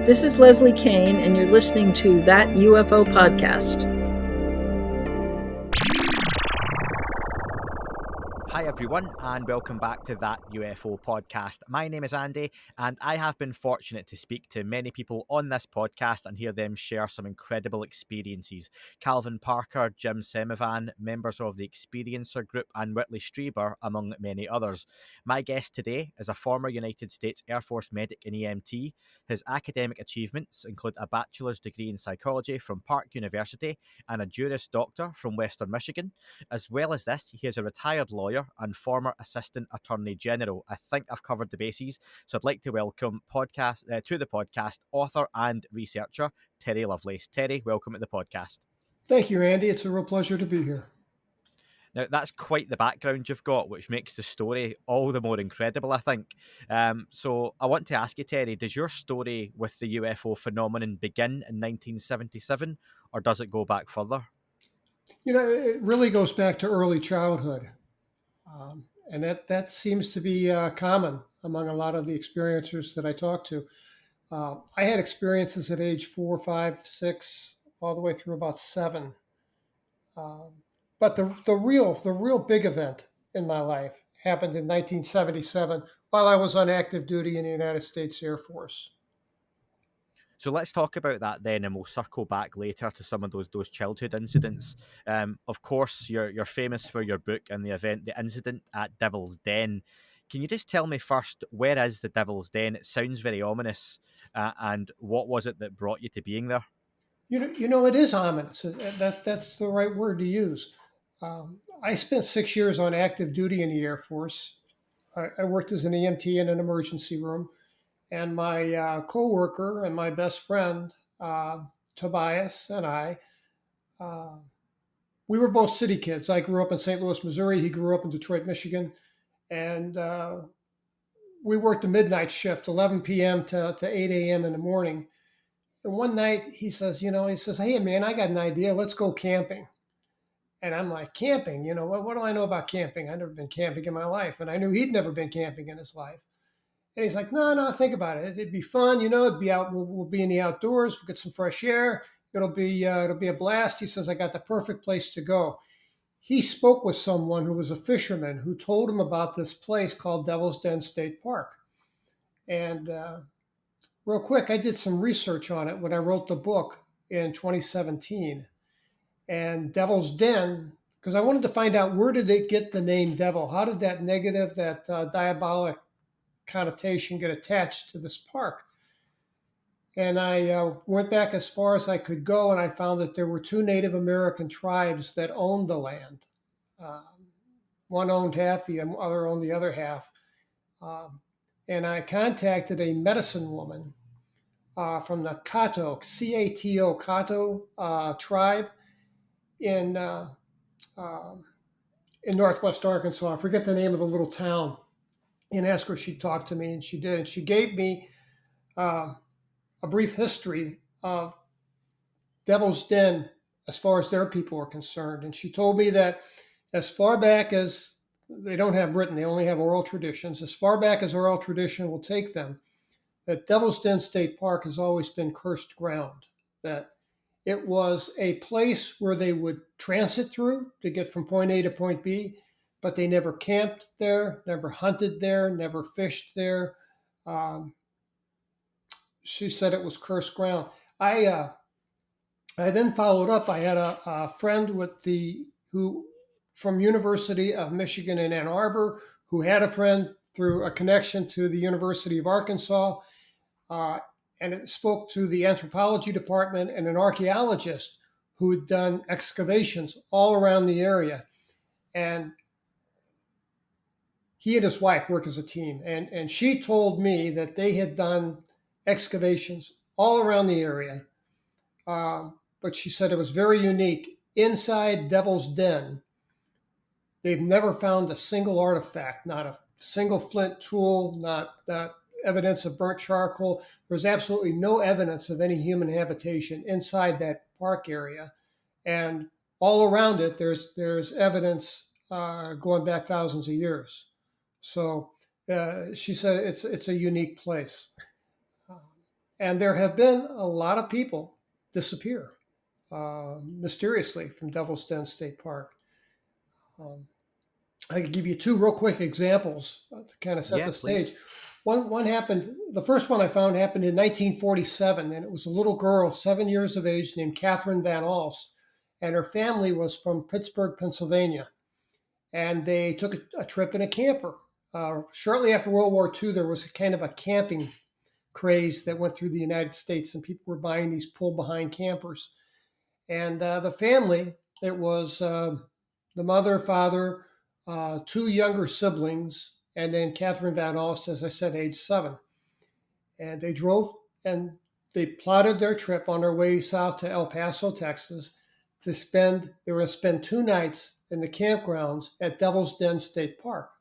This is Leslie Kane, and you're listening to That UFO Podcast. Hi everyone, and welcome back to That UFO Podcast. My name is Andy, and I have been fortunate to speak to many people on this podcast and hear them share some incredible experiences. Calvin Parker, Jim Semivan, members of the Experiencer Group, and Whitley Strieber, among many others. My guest today is a former United States Air Force medic in EMT. His academic achievements include a bachelor's degree in psychology from Park University and a Juris Doctor from Western Michigan. As well as this, he is a retired lawyer and former Assistant Attorney General. I think I've covered the bases, so I'd like to welcome to the podcast author and researcher Terry Lovelace. Terry, welcome to the podcast. Thank you, Andy. It's a real pleasure to be here. Now, that's quite the background you've got, which makes the story all the more incredible, I think. So I want to ask you, Terry, does your story with the UFO phenomenon begin in 1977, or does it go back further? You know, it really goes back to early childhood. And that seems to be common among a lot of the experiencers that I talk to. I had experiences at age 4, 5, 6, all the way through about 7. But the real big event in my life happened in 1977 while I was on active duty in the United States Air Force. So let's talk about that then, and we'll circle back later to some of those childhood incidents. Of course, you're famous for your book and the event, the incident at Devil's Den. Can you just tell me first, where is the Devil's Den? It sounds very ominous, and what was it that brought you to being there? You know, it is ominous. That's the right word to use. I spent 6 years on active duty in the Air Force. I worked as an EMT in an emergency room. And my coworker and my best friend, Tobias, and I, we were both city kids. I grew up in St. Louis, Missouri. He grew up in Detroit, Michigan. And we worked a midnight shift, 11 p.m. to 8 a.m. in the morning. And one night he says, hey, man, I got an idea. Let's go camping. And I'm like, camping? What do I know about camping? I've never been camping in my life. And I knew he'd never been camping in his life. And he's like, no, think about it. It'd be fun, it'd be out. We'll be in the outdoors. We'll get some fresh air. It'll be a blast. He says, I got the perfect place to go. He spoke with someone who was a fisherman who told him about this place called Devil's Den State Park. And real quick, I did some research on it when I wrote the book in 2017. And Devil's Den, because I wanted to find out, where did it get the name devil? How did that negative, that diabolic connotation get attached to this park? And I went back as far as I could go, and I found that there were 2 Native American tribes that owned the land. One owned half, the other owned the other half. And I contacted a medicine woman from the Cato, C-A-T-O, Cato tribe in northwest Arkansas. I forget the name of the little town. And asked her if she'd talk to me, and she did. And she gave me a brief history of Devil's Den as far as their people are concerned. And she told me that as far back as, they don't have written, they only have oral traditions, as far back as oral tradition will take them, that Devil's Den State Park has always been cursed ground, that it was a place where they would transit through to get from point A to point B, but they never camped there, never hunted there, never fished there. She said it was cursed ground. I then followed up. I had a friend who from University of Michigan in Ann Arbor, who had a friend through a connection to the University of Arkansas, and it spoke to the anthropology department and an archaeologist who had done excavations all around the area. And he and his wife work as a team, and she told me that they had done excavations all around the area, but she said it was very unique. Inside Devil's Den, they've never found a single artifact, not a single flint tool, not evidence of burnt charcoal. There's absolutely no evidence of any human habitation inside that park area, and all around it, there's evidence going back thousands of years. So she said it's a unique place. And there have been a lot of people disappear mysteriously from Devil's Den State Park. I can give you two real quick examples to kind of set the Yes, please. stage. One happened, the first one I found happened in 1947, and it was a little girl, 7 years of age, named Catherine Van Alst, and her family was from Pittsburgh, Pennsylvania. And they took a trip in a camper. Shortly after World War II, there was a kind of a camping craze that went through the United States, and people were buying these pull-behind campers. And the family, it was the mother, father, two younger siblings, and then Catherine Van Alst, as I said, age 7. And they drove and they plotted their trip on their way south to El Paso, Texas, they were going to spend 2 nights in the campgrounds at Devil's Den State Park.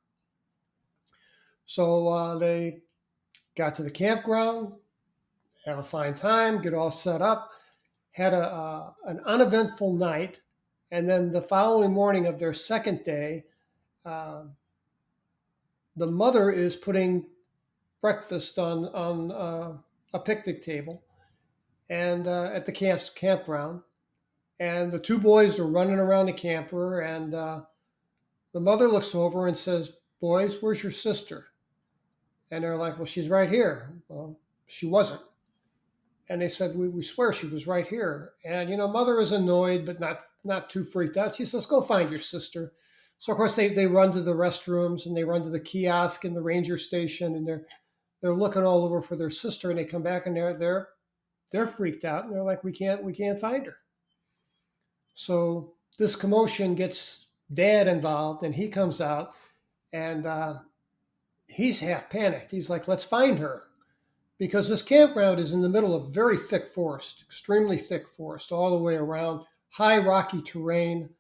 So they got to the campground, have a fine time, get all set up, had an uneventful night, and then the following morning of their second day, the mother is putting breakfast on a picnic table and at the campground, and the two boys are running around the camper, and the mother looks over and says, "Boys, where's your sister?" And they're like, "Well, she's right here." Well, she wasn't. And they said, we swear she was right here. And, mother is annoyed, but not too freaked out. She says, "Go find your sister." So, of course, they run to the restrooms and they run to the kiosk and the ranger station, and they're looking all over for their sister, and they come back and they're freaked out, and they're like, we can't find her. So this commotion gets Dad involved, and he comes out, and he's half panicked. He's like, "Let's find her." Because this campground is in the middle of very thick forest, extremely thick forest all the way around, high rocky terrain.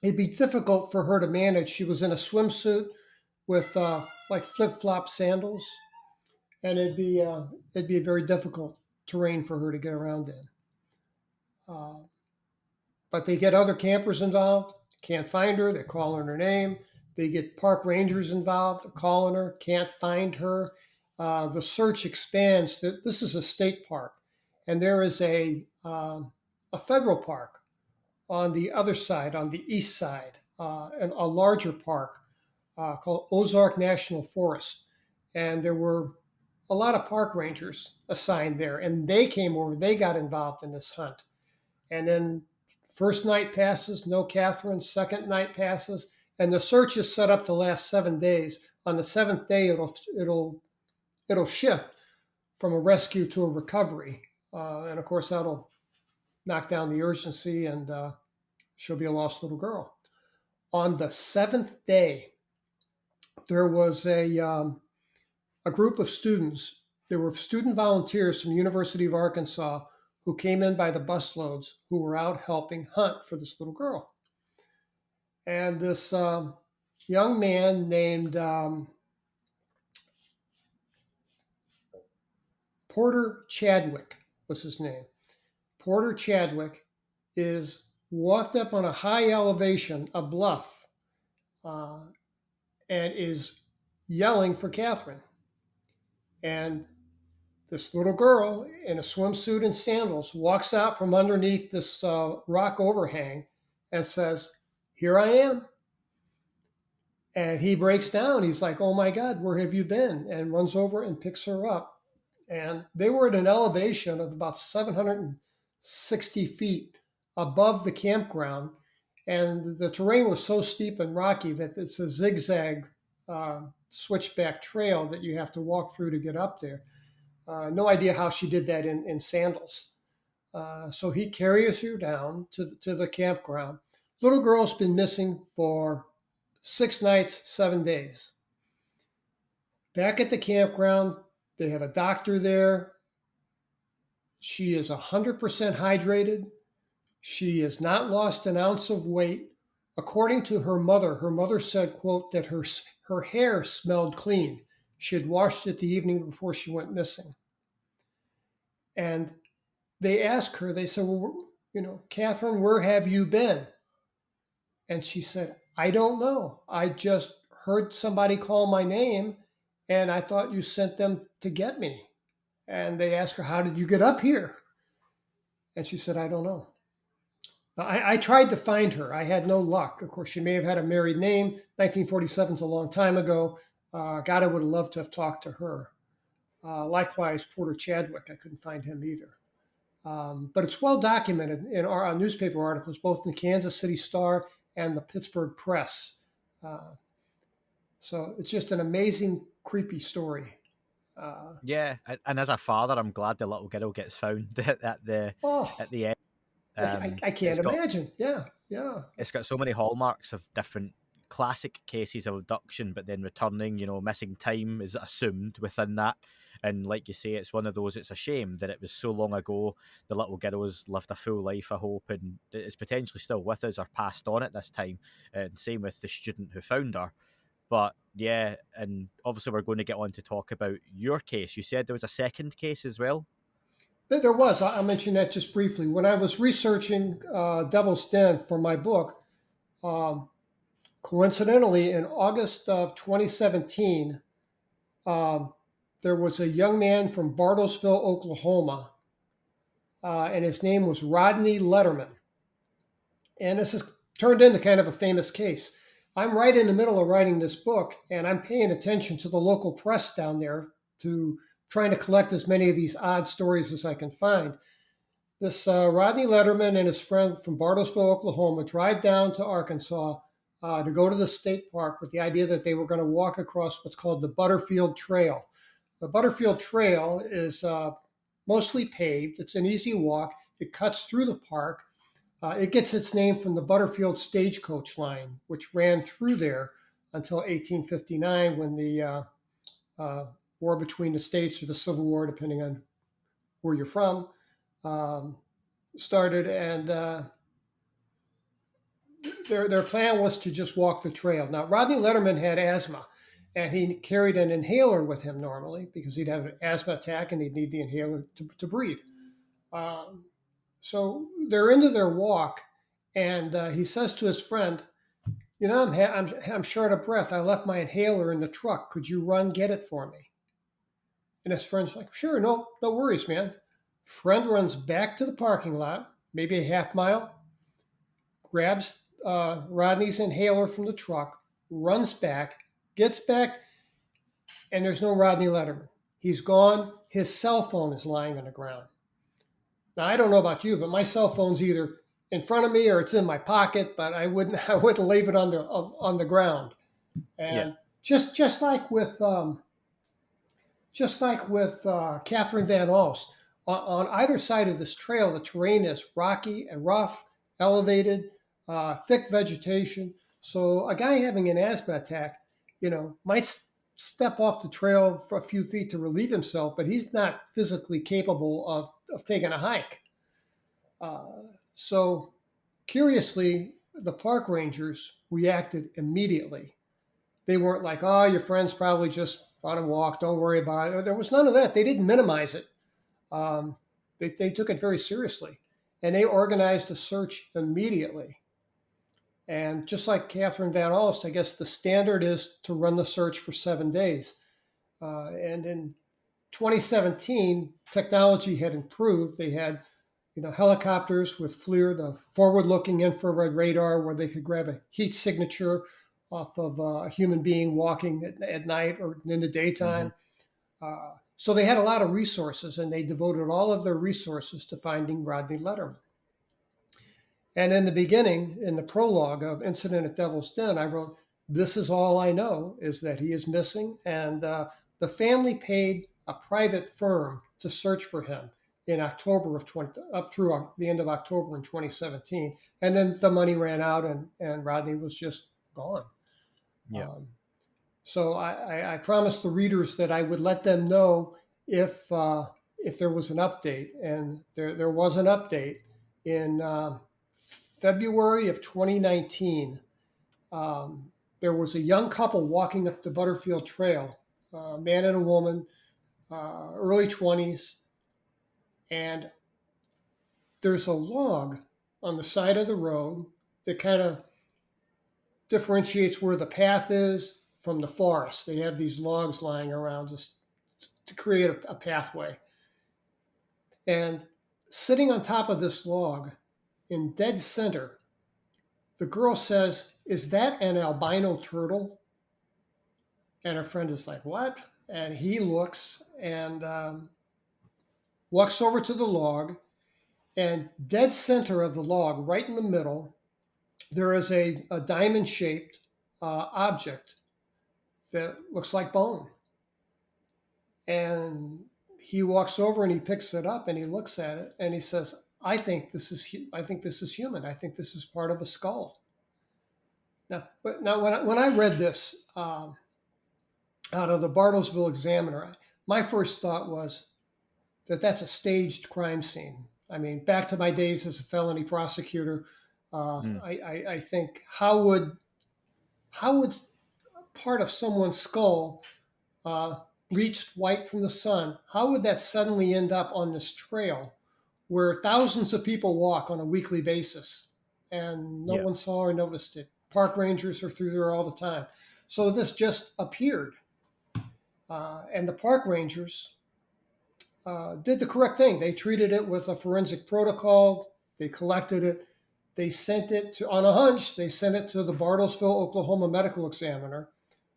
It'd be difficult for her to manage. She was in a swimsuit with like flip-flop sandals, and it'd be a very difficult terrain for her to get around in. But they get other campers involved, can't find her, they're calling her name. They get park rangers involved, they're calling her, can't find her. The search expands. This is a state park, and there is a federal park on the other side, on the east side, and a larger park called Ozark National Forest. And there were a lot of park rangers assigned there, and they came over, they got involved in this hunt. And then first night passes, no Catherine, second night passes, and the search is set up to last 7 days. On the seventh day, it'll shift from a rescue to a recovery. And of course, that'll knock down the urgency, and she'll be a lost little girl. On the 7th day, there was a group of students. There were student volunteers from the University of Arkansas who came in by the busloads, who were out helping hunt for this little girl. And this young man named Porter Chadwick was his name. Porter Chadwick is walked up on a high elevation, a bluff, and is yelling for Catherine. And this little girl in a swimsuit and sandals walks out from underneath this rock overhang and says, "Here I am." And he breaks down. He's like, "Oh my God, where have you been?" And runs over and picks her up. And they were at an elevation of about 760 feet above the campground. And the terrain was so steep and rocky that it's a zigzag switchback trail that you have to walk through to get up there. No idea how she did that in sandals. So he carries her down to the campground. Little girl's been missing for 6 nights, 7 days. Back at the campground, they have a doctor there. She is 100% hydrated. She has not lost an ounce of weight. According to her mother said, quote, that her hair smelled clean. She had washed it the evening before she went missing. And they asked her, they said, "Well, Catherine, where have you been?" And she said, "I don't know. I just heard somebody call my name, and I thought you sent them to get me." And they asked her, "How did you get up here?" And she said, "I don't know." I tried to find her. I had no luck. Of course, she may have had a married name. 1947 is a long time ago. God, I would have loved to have talked to her. Likewise, Porter Chadwick, I couldn't find him either. But it's well documented in our newspaper articles, both in the Kansas City Star and the Pittsburgh Press. So it's just an amazing, creepy story. Yeah, and as a father, I'm glad the little girl gets found at the end. I can't imagine. Yeah. It's got so many hallmarks of different classic cases of abduction, but then returning, missing time is assumed within that. And like you say, it's one of those, it's a shame that it was so long ago. The little girl has lived a full life, I hope, and is potentially still with us or passed on at this time. And same with the student who found her. But yeah, and obviously we're going to get on to talk about your case. You said there was a second case as well? There was. I'll mention that just briefly. When I was researching Devil's Den for my book, coincidentally, in August of 2017, there was a young man from Bartlesville, Oklahoma, and his name was Rodney Letterman. And this has turned into kind of a famous case. I'm right in the middle of writing this book, and I'm paying attention to the local press down there to trying to collect as many of these odd stories as I can find. This Rodney Letterman and his friend from Bartlesville, Oklahoma, drive down to Arkansas to go to the state park with the idea that they were going to walk across what's called the Butterfield Trail. The Butterfield Trail is mostly paved. It's an easy walk. It cuts through the park. It gets its name from the Butterfield stagecoach line, which ran through there until 1859 when the war between the states, or the Civil War, depending on where you're from, started. And their plan was to just walk the trail. Now, Rodney Letterman had asthma, and he carried an inhaler with him normally because he'd have an asthma attack and he'd need the inhaler to breathe. So they're into their walk, and he says to his friend, I'm short of breath. I left my inhaler in the truck. Could you run get it for me? And his friend's like, sure, no worries, man. Friend runs back to the parking lot, maybe a half mile, grabs Rodney's inhaler from the truck, runs back, gets back, and there's no Rodney Letterman. He's gone. His cell phone is lying on the ground. Now, I don't know about you, but my cell phone's either in front of me or it's in my pocket, but I wouldn't leave it on the ground. And just like with Catherine Van Alst, on either side of this trail, the terrain is rocky and rough, elevated, thick vegetation. So a guy having an asthma attack, might step off the trail for a few feet to relieve himself, but he's not physically capable of taking a hike. So curiously, the park rangers reacted immediately. They weren't like, oh, your friend's probably just on a walk, don't worry about it. There was none of that. They didn't minimize it. They took it very seriously, and they organized a search immediately. And just like Catherine Van Alst, I guess the standard is to run the search for 7 days. And in 2017, technology had improved. They had, helicopters with FLIR, the forward-looking infrared radar, where they could grab a heat signature off of a human being walking at night or in the daytime. Mm-hmm. So they had a lot of resources, and they devoted all of their resources to finding Rodney Letterman. And in the beginning, in the prologue of Incident at Devil's Den, I wrote, this is all I know, is that he is missing. And the family paid a private firm to search for him in October up through the end of October in 2017. And then the money ran out, and Rodney was just gone. Yeah. So I promised the readers that I would let them know if there was an update. And there was an update in February of 2019. There was a young couple walking up the Butterfield Trail, a man and a woman, early 20s. And there's a log on the side of the road that kind of differentiates where the path is from the forest. They have these logs lying around just to create a pathway. And sitting on top of this log in dead center, the girl says, "Is that an albino turtle?" And her friend is like, "What?" And he looks and walks over to the log. And dead center of the log, right in the middle, there is a diamond shaped object that looks like bone. And he walks over and he picks it up and he looks at it and he says, I think this is human. I think this is part of a skull." Now when I read this out of the Bartlesville Examiner, my first thought was that that's a staged crime scene. I mean, back to my days as a felony prosecutor, I think how would part of someone's skull bleached white from the sun, how would that suddenly end up on this trail where thousands of people walk on a weekly basis and no Yeah. one saw or noticed it? Park rangers are through there all the time. So this just appeared. And the park rangers did the correct thing. They treated it with a forensic protocol. They collected it. They sent it to, on a hunch, they sent it to the Bartlesville, Oklahoma medical examiner,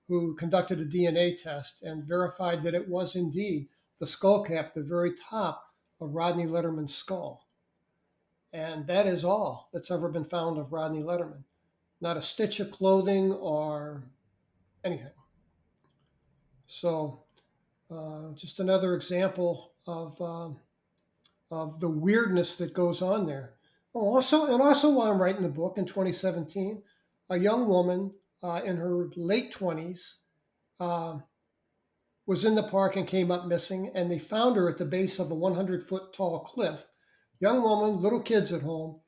who conducted a DNA test and verified that it was indeed the skull cap at the very top of Rodney Letterman's skull. And that is all that's ever been found of Rodney Letterman. Not a stitch of clothing or anything. So just another example of the weirdness that goes on there. Oh, also while I'm writing the book in 2017, a young woman in her late 20s was in the park and came up missing, and they found her at the base of a 100-foot tall cliff. Young woman, little kids at home,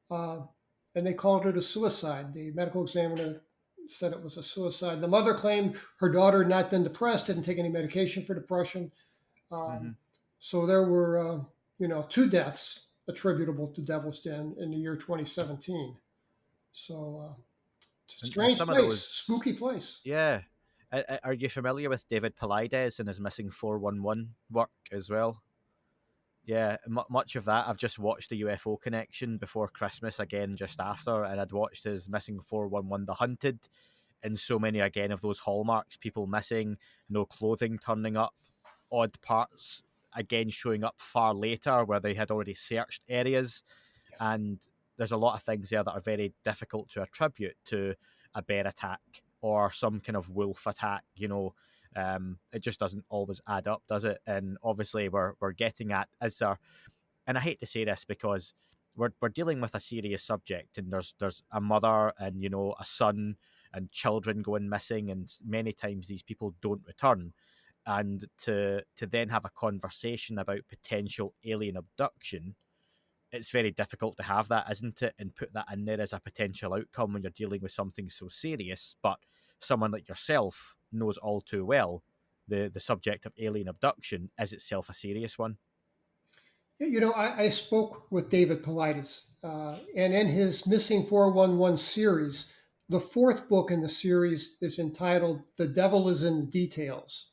and they called it a suicide. The medical examiner said it was a suicide. The mother claimed her daughter had not been depressed, didn't take any medication for depression. So there were, 2 deaths attributable to Devil's Den in the year 2017. So it's a strange some of place, those, spooky place. yeah. Are you familiar with David Paulides and his missing 411 work as well? Yeah, much of that. I've just watched the UFO Connection before Christmas again, just after, and I'd watched his missing 411, The Hunted, and so many again of those hallmarks: people missing, no clothing turning up, odd parts again showing up far later where they had already searched areas. Yes. And there's a lot of things there that are very difficult to attribute to a bear attack or some kind of wolf attack. It just doesn't always add up, does it? And obviously we're getting at, is there, and I hate to say this because we're dealing with a serious subject, and there's a mother and a son and children going missing, and many times these people don't return. And to then have a conversation about potential alien abduction, it's very difficult to have that, isn't it? And put that in there as a potential outcome when you're dealing with something so serious. But someone like yourself knows all too well the subject of alien abduction is itself a serious one. I spoke with David Paulides, and in his Missing 411 series, the 4th book in the series is entitled The Devil is in the Details.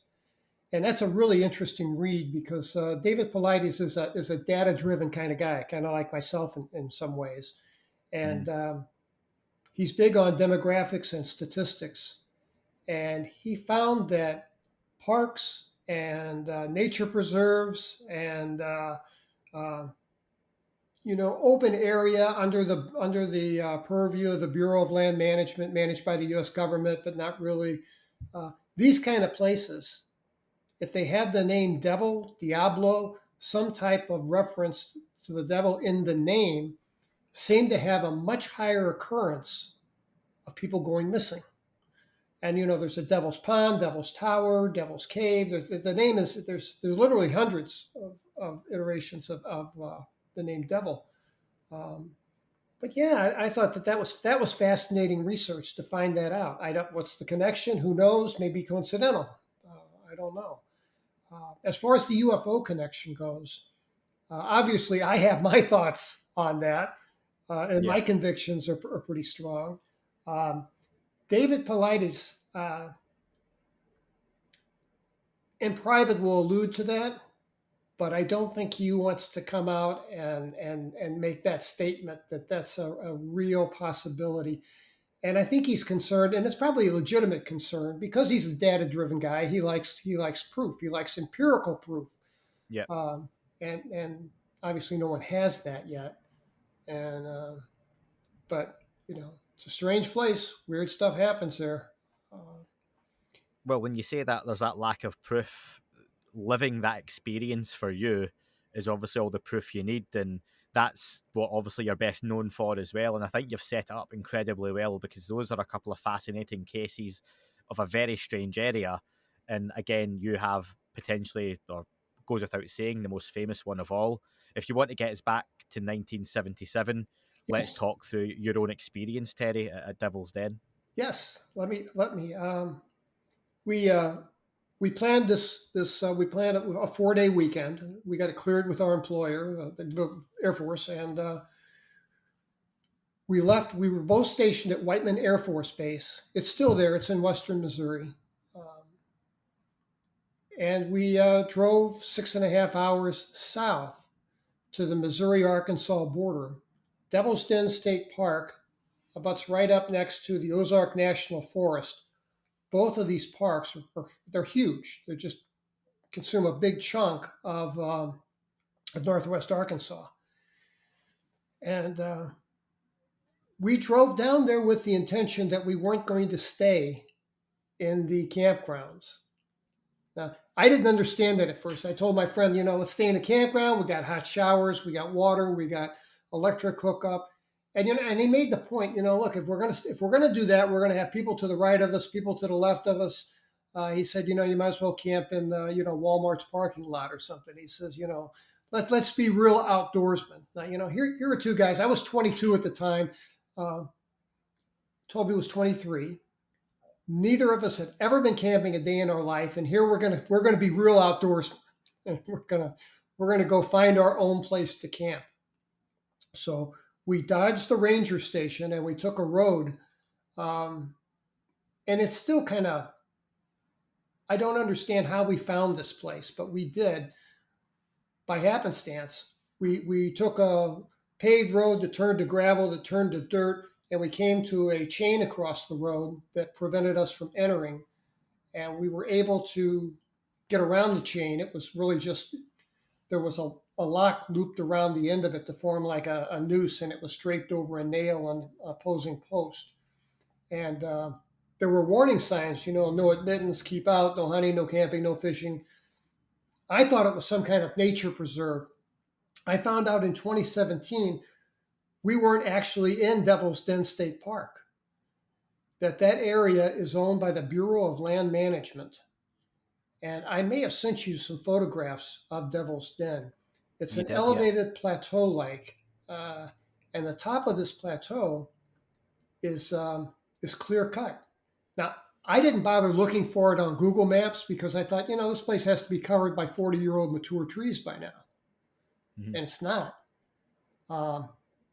And that's a really interesting read because David Paulides is a data-driven kind of guy, kind of like myself in some ways. And he's big on demographics and statistics. And he found that parks and nature preserves and open area under the purview of the Bureau of Land Management, managed by the U.S. government, but not really. These kind of places, if they have the name devil, diablo, some type of reference to the devil in the name, seem to have a much higher occurrence of people going missing. And there's a Devil's Pond, Devil's Tower, Devil's Cave. The name is there's literally hundreds of iterations of the name Devil. But yeah, I thought that was fascinating research to find that out. What's the connection? Who knows? Maybe coincidental. I don't know. As far as the UFO connection goes, obviously I have my thoughts on that, and my convictions are pretty strong. David Paulides, in private, will allude to that, but I don't think he wants to come out and make that statement that that's a real possibility. And I think he's concerned, and it's probably a legitimate concern because he's a data-driven guy. He likes proof. He likes empirical proof. Yeah. And obviously no one has that yet. And but it's a strange place. Weird stuff happens there. Well, when you say that there's that lack of proof, living that experience for you is obviously all the proof you need, and that's what obviously you're best known for as well. And I think you've set it up incredibly well, because those are a couple of fascinating cases of a very strange area. And again, you have potentially, or goes without saying, the most famous one of all. If you want to get us back to 1977, let's Yes, talk through your own experience, Terry, at Devil's Den. yes. Let me. We we planned we planned a 4-day weekend. We got it cleared with our employer, the Air Force, and we left. We were both stationed at Whiteman Air Force Base. It's still there. It's in western Missouri. And we drove 6.5 hours south to the Missouri-Arkansas border. Devil's Den State Park abuts right up next to the Ozark National Forest. Both of these parks they're huge. They just consume a big chunk of northwest Arkansas. And we drove down there with the intention that we weren't going to stay in the campgrounds. Now, I didn't understand that at first. I told my friend, let's stay in the campground. We got hot showers, we got water, we got electric hookup. And and he made the point, look, if we're gonna do that, we're gonna have people to the right of us, people to the left of us. He said, you might as well camp in Walmart's parking lot or something. He says, let's be real outdoorsmen. Now, here are two guys. I was 22 at the time. Toby was 23. Neither of us had ever been camping a day in our life, and here we're gonna be real outdoorsmen. And we're gonna go find our own place to camp. So we dodged the ranger station and we took a road, and it's still kind of, I don't understand how we found this place, but we did by happenstance. We took a paved road that turned to gravel, that turned to dirt, and we came to a chain across the road that prevented us from entering. And we were able to get around the chain. It was really just, there was a lock looped around the end of it to form like a noose, and it was draped over a nail on an opposing post. And there were warning signs, no admittance, keep out, no hunting, no camping, no fishing. I thought it was some kind of nature preserve. I found out in 2017 we weren't actually in Devil's Den State Park, that area is owned by the Bureau of Land Management. And I may have sent you some photographs of Devil's Den. It's an elevated plateau-like, and the top of this plateau is clear cut. Now, I didn't bother looking for it on Google Maps because I thought, this place has to be covered by 40-year-old mature trees by now. Mm-hmm. And it's not.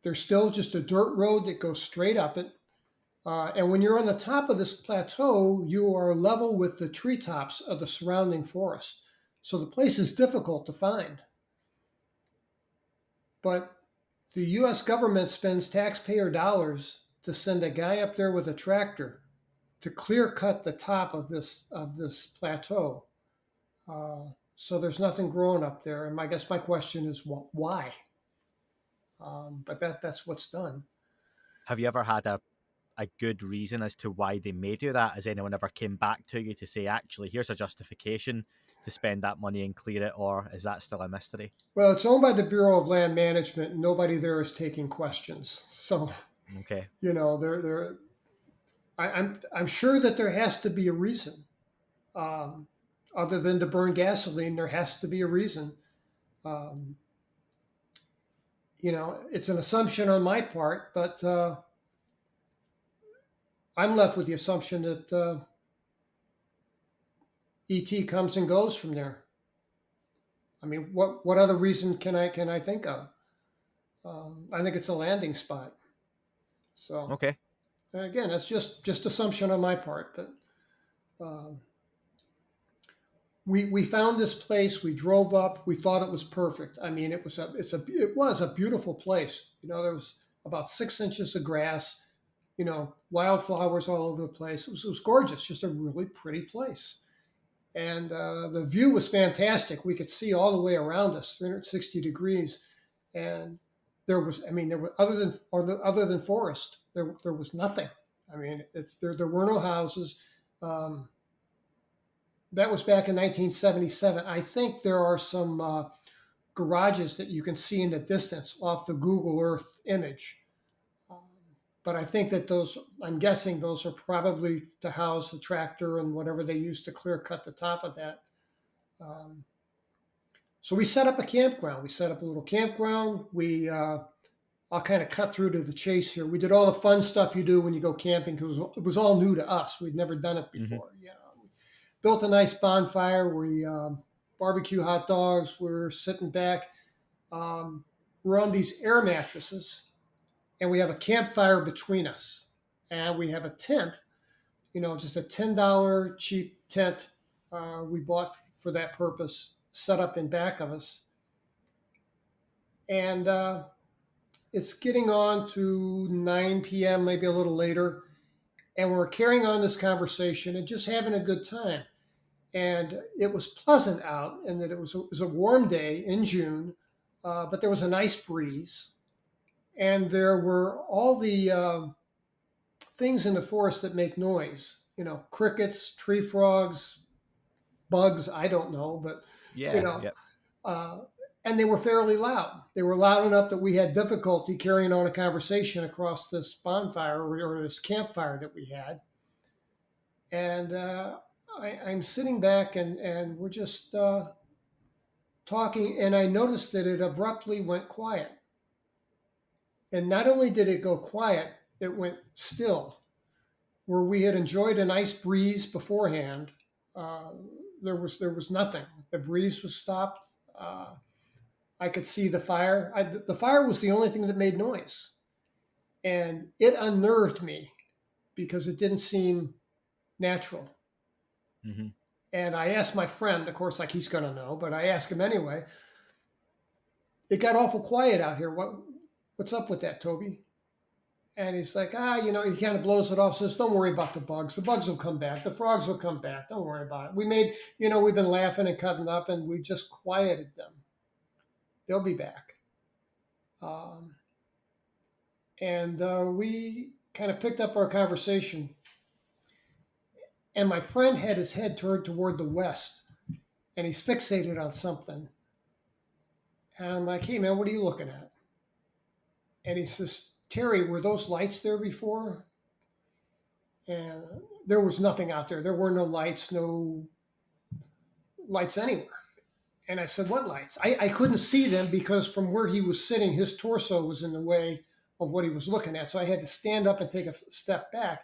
There's still just a dirt road that goes straight up it. And when you're on the top of this plateau, you are level with the treetops of the surrounding forest. So the place is difficult to find. But the U.S. government spends taxpayer dollars to send a guy up there with a tractor to clear cut the top of this plateau. So there's nothing growing up there. And I guess my question is, why? But that's what's done. Have you ever had a good reason as to why they may do that? Has anyone ever came back to you to say, actually, here's a justification to spend that money and clear it, or is that still a mystery? Well, it's owned by the Bureau of Land Management, and nobody there is taking questions. So, okay, I'm sure that there has to be a reason, other than to burn gasoline. There has to be a reason. It's an assumption on my part, but I'm left with the assumption that ET comes and goes from there. I mean, what other reason can I think of? I think it's a landing spot. So okay. Again, that's just assumption on my part, but we found this place. We drove up. We thought it was perfect. I mean, it was a beautiful place. There was about 6 inches of grass. Wildflowers all over the place. It was gorgeous. Just a really pretty place. And the view was fantastic. We could see all the way around us, 360 degrees, and there was other than forest, there was nothing. I mean, there were no houses. That was back in 1977. I think there are some garages that you can see in the distance off the Google Earth image. But I think that I'm guessing those are probably to house the tractor and whatever they used to clear cut the top of that. So we set up a campground. We set up a little campground. I'll kind of cut through to the chase here. We did all the fun stuff you do when you go camping because it was all new to us. We'd never done it before. Mm-hmm. We built a nice bonfire. We barbecue hot dogs. We're sitting back. We're on these air mattresses. And we have a campfire between us. And we have a tent, just a $10 cheap tent we bought for that purpose, set up in back of us. And it's getting on to 9 p.m., maybe a little later. And we're carrying on this conversation and just having a good time. And it was pleasant out in that it was a warm day in June, but there was a nice breeze. And there were all the things in the forest that make noise, crickets, tree frogs, bugs, I don't know, but, and they were fairly loud. They were loud enough that we had difficulty carrying on a conversation across this bonfire or this campfire that we had. And I'm sitting back and we're just talking, and I noticed that it abruptly went quiet. And not only did it go quiet, it went still. Where we had enjoyed a nice breeze beforehand, there was nothing. The breeze was stopped. I could see the fire. The fire was the only thing that made noise. And it unnerved me because it didn't seem natural. Mm-hmm. And I asked my friend, of course, like he's going to know, but I asked him anyway. It got awful quiet out here. What's up with that, Toby? And he's like, he kind of blows it off, says, don't worry about the bugs. The bugs will come back. The frogs will come back. Don't worry about it. We've been laughing and cutting up, and we just quieted them. They'll be back. We kind of picked up our conversation. And my friend had his head turned toward the west, and he's fixated on something. And I'm like, hey, man, what are you looking at? And he says, Terry, were those lights there before? And there was nothing out there. There were no lights anywhere. And I said, what lights? I couldn't see them because from where he was sitting, his torso was in the way of what he was looking at. So I had to stand up and take a step back.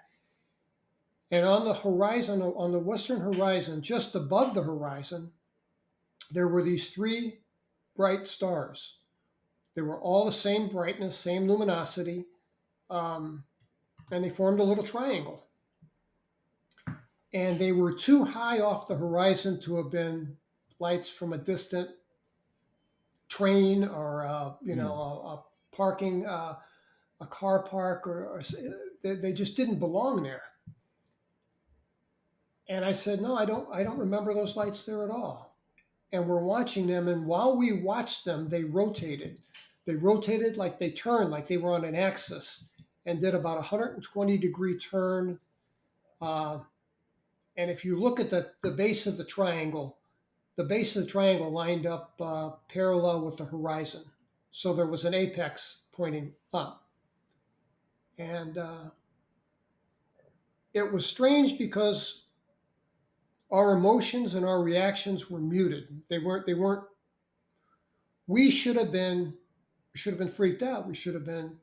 And on the horizon, on the western horizon, just above the horizon, there were these 3 bright stars. They were all the same brightness, same luminosity, and they formed a little triangle. And they were too high off the horizon to have been lights from a distant train or, a parking, a car park, or they just didn't belong there. And I said, no, I don't remember those lights there at all. And we're watching them, and while we watched them, they rotated. They rotated like they turned, like they were on an axis, and did about a 120-degree turn. And if you look at the base of the triangle lined up parallel with the horizon. So there was an apex pointing up. And it was strange because our emotions and our reactions were muted. We should have been freaked out. We should have been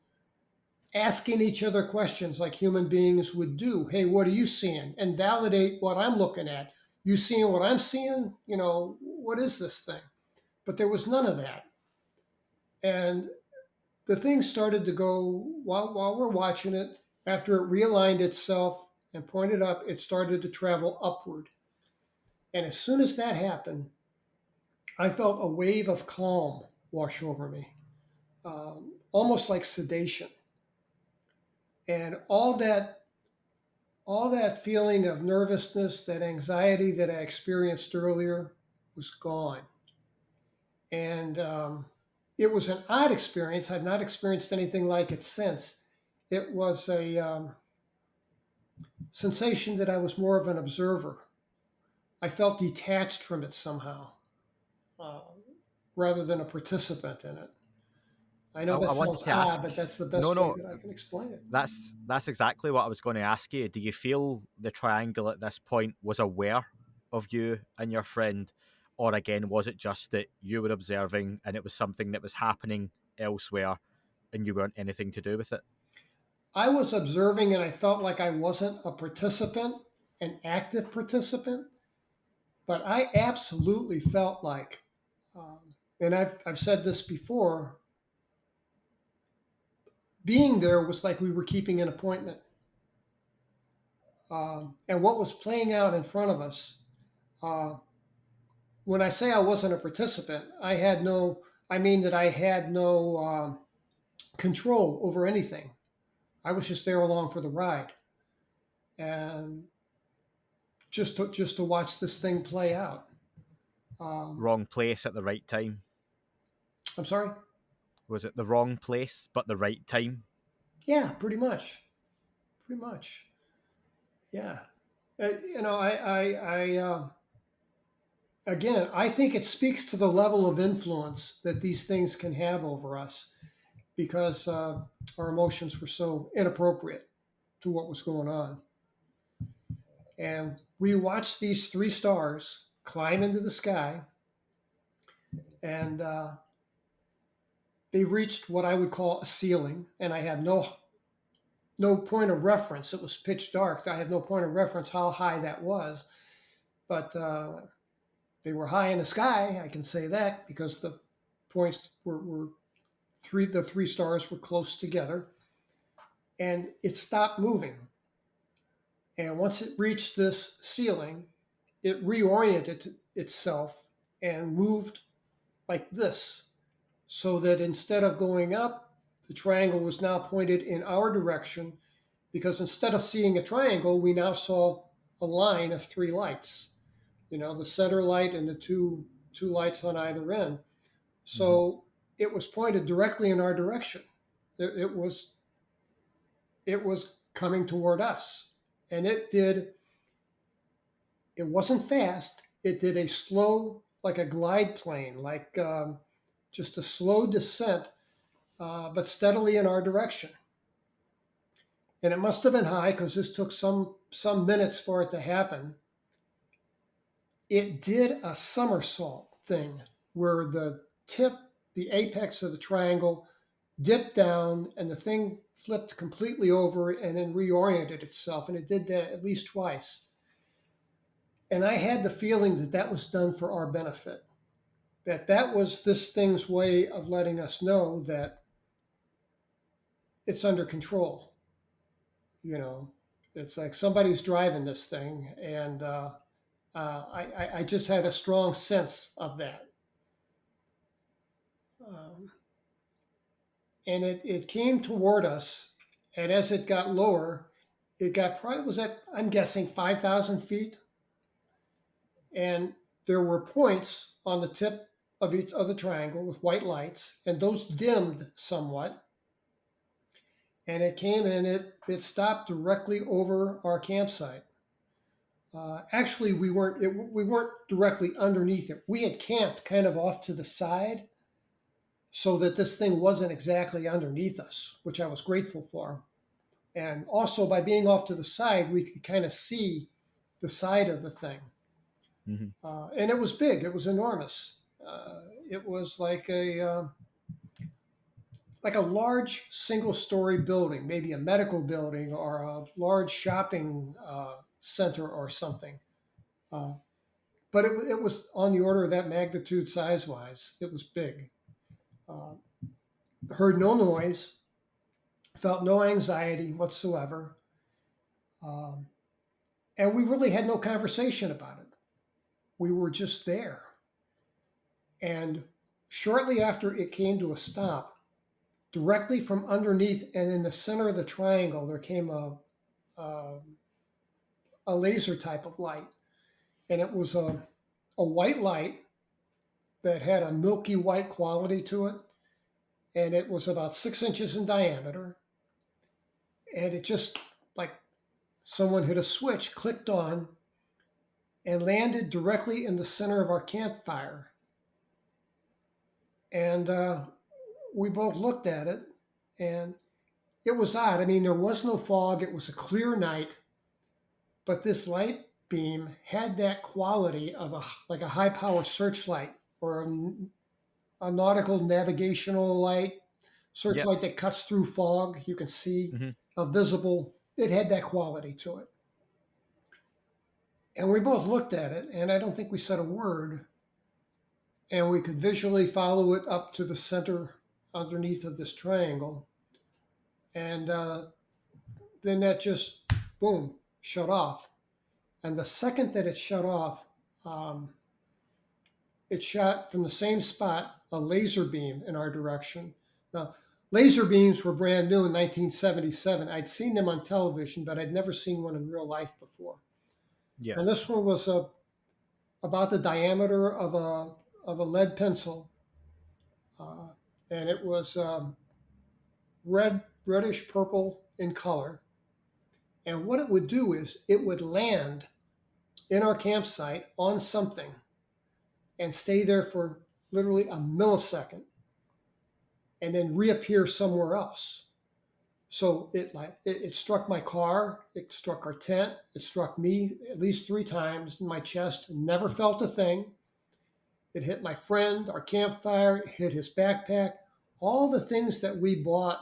asking each other questions like human beings would do. Hey, what are you seeing? And validate what I'm looking at. You seeing what I'm seeing? What is this thing? But there was none of that. And the thing started to go, while we're watching it, after it realigned itself and pointed up, it started to travel upward. And as soon as that happened, I felt a wave of calm wash over me, almost like sedation. And all that feeling of nervousness, that anxiety that I experienced earlier was gone. And it was an odd experience. I've not experienced anything like it since. It was a sensation that I was more of an observer. I felt detached from it somehow, uh, rather than a participant in it. I know I that wanted sounds to ask. odd, but that's the No, best way no, that I can explain it. that's exactly what I was going to ask you. Do you feel the triangle at this point was aware of you and your friend, or again was it just that you were observing and it was something that was happening elsewhere, and you weren't anything to do with it? I was observing and I felt like I wasn't a participant, an active participant, but I absolutely felt like, and I've said this before, being there was like we were keeping an appointment. And what was playing out in front of us, uh, when I say I wasn't a participant, I mean that I had no control over anything. I was just there along for the ride. And just to watch this thing play out. Wrong place at the right time. I'm sorry. Was it the wrong place but the right time? Yeah, pretty much. Pretty much. Yeah. You know, again, I think it speaks to the level of influence that these things can have over us because our emotions were so inappropriate to what was going on. And we watched these three stars climb into the sky, and they reached what I would call a ceiling, and I had no point of reference. It was pitch dark. I have no point of reference how high that was, but they were high in the sky. I can say that because the points were three. The three stars were close together, and it stopped moving. And once it reached this ceiling, it reoriented itself and moved like this, so that instead of going up, the triangle was now pointed in our direction, because instead of seeing a triangle, we now saw a line of three lights, you know, the center light and the two lights on either end. So it was pointed directly in our direction. It was coming toward us, and it wasn't fast. It did a slow, like a glide plane, like just a slow descent, but steadily in our direction. And it must have been high because this took some minutes for it to happen. It did a somersault thing where the apex of the triangle dipped down and the thing flipped completely over and then reoriented itself. And it did that at least twice. And I had the feeling that that was done for our benefit, that was this thing's way of letting us know that it's under control. You know, it's like somebody's driving this thing, and I just had a strong sense of that. Um, and it came toward us, and as it got lower, it got probably was at, I'm guessing, 5,000 feet, and there were points on the tip of each of the triangle with white lights, and those dimmed somewhat. And it came and it stopped directly over our campsite. Actually, we weren't directly underneath it. We had camped kind of off to the side, so that this thing wasn't exactly underneath us, which I was grateful for. And also, by being off to the side, we could kind of see the side of the thing. And it was big. It was enormous. It was like a large single-story building, maybe a medical building or a large shopping center or something. But it was on the order of that magnitude size-wise. It was big. Heard no noise, felt no anxiety whatsoever. And we really had no conversation about it. we were just there. And shortly after it came to a stop, directly from underneath and in the center of the triangle, there came a laser type of light. And it was a white light that had a milky white quality to it. And it was about 6 inches in diameter. And it just, like someone hit a switch, clicked on, and landed directly in the center of our campfire. And we both looked at it, and it was odd. I mean, there was no fog. It was a clear night, but this light beam had that quality of like a high power searchlight or a nautical navigational light, searchlight that cuts through fog. You can see a visible, it had that quality to it. And we both looked at it, and I don't think we said a word. And we could visually follow it up to the center underneath of this triangle. And then that just, boom, shut off. And the second that it shut off, it shot from the same spot a laser beam in our direction. Now, laser beams were brand new in 1977. I'd seen them on television, but I'd never seen one in real life before. Yeah. And this one was about the diameter of a lead pencil, and it was reddish purple in color. And what it would do is it would land in our campsite on something and stay there for literally a millisecond and then reappear somewhere else. So it struck my car, it struck our tent, it struck me at least 3 times in my chest, never felt a thing. It hit my friend, our campfire, it hit his backpack, all the things that we brought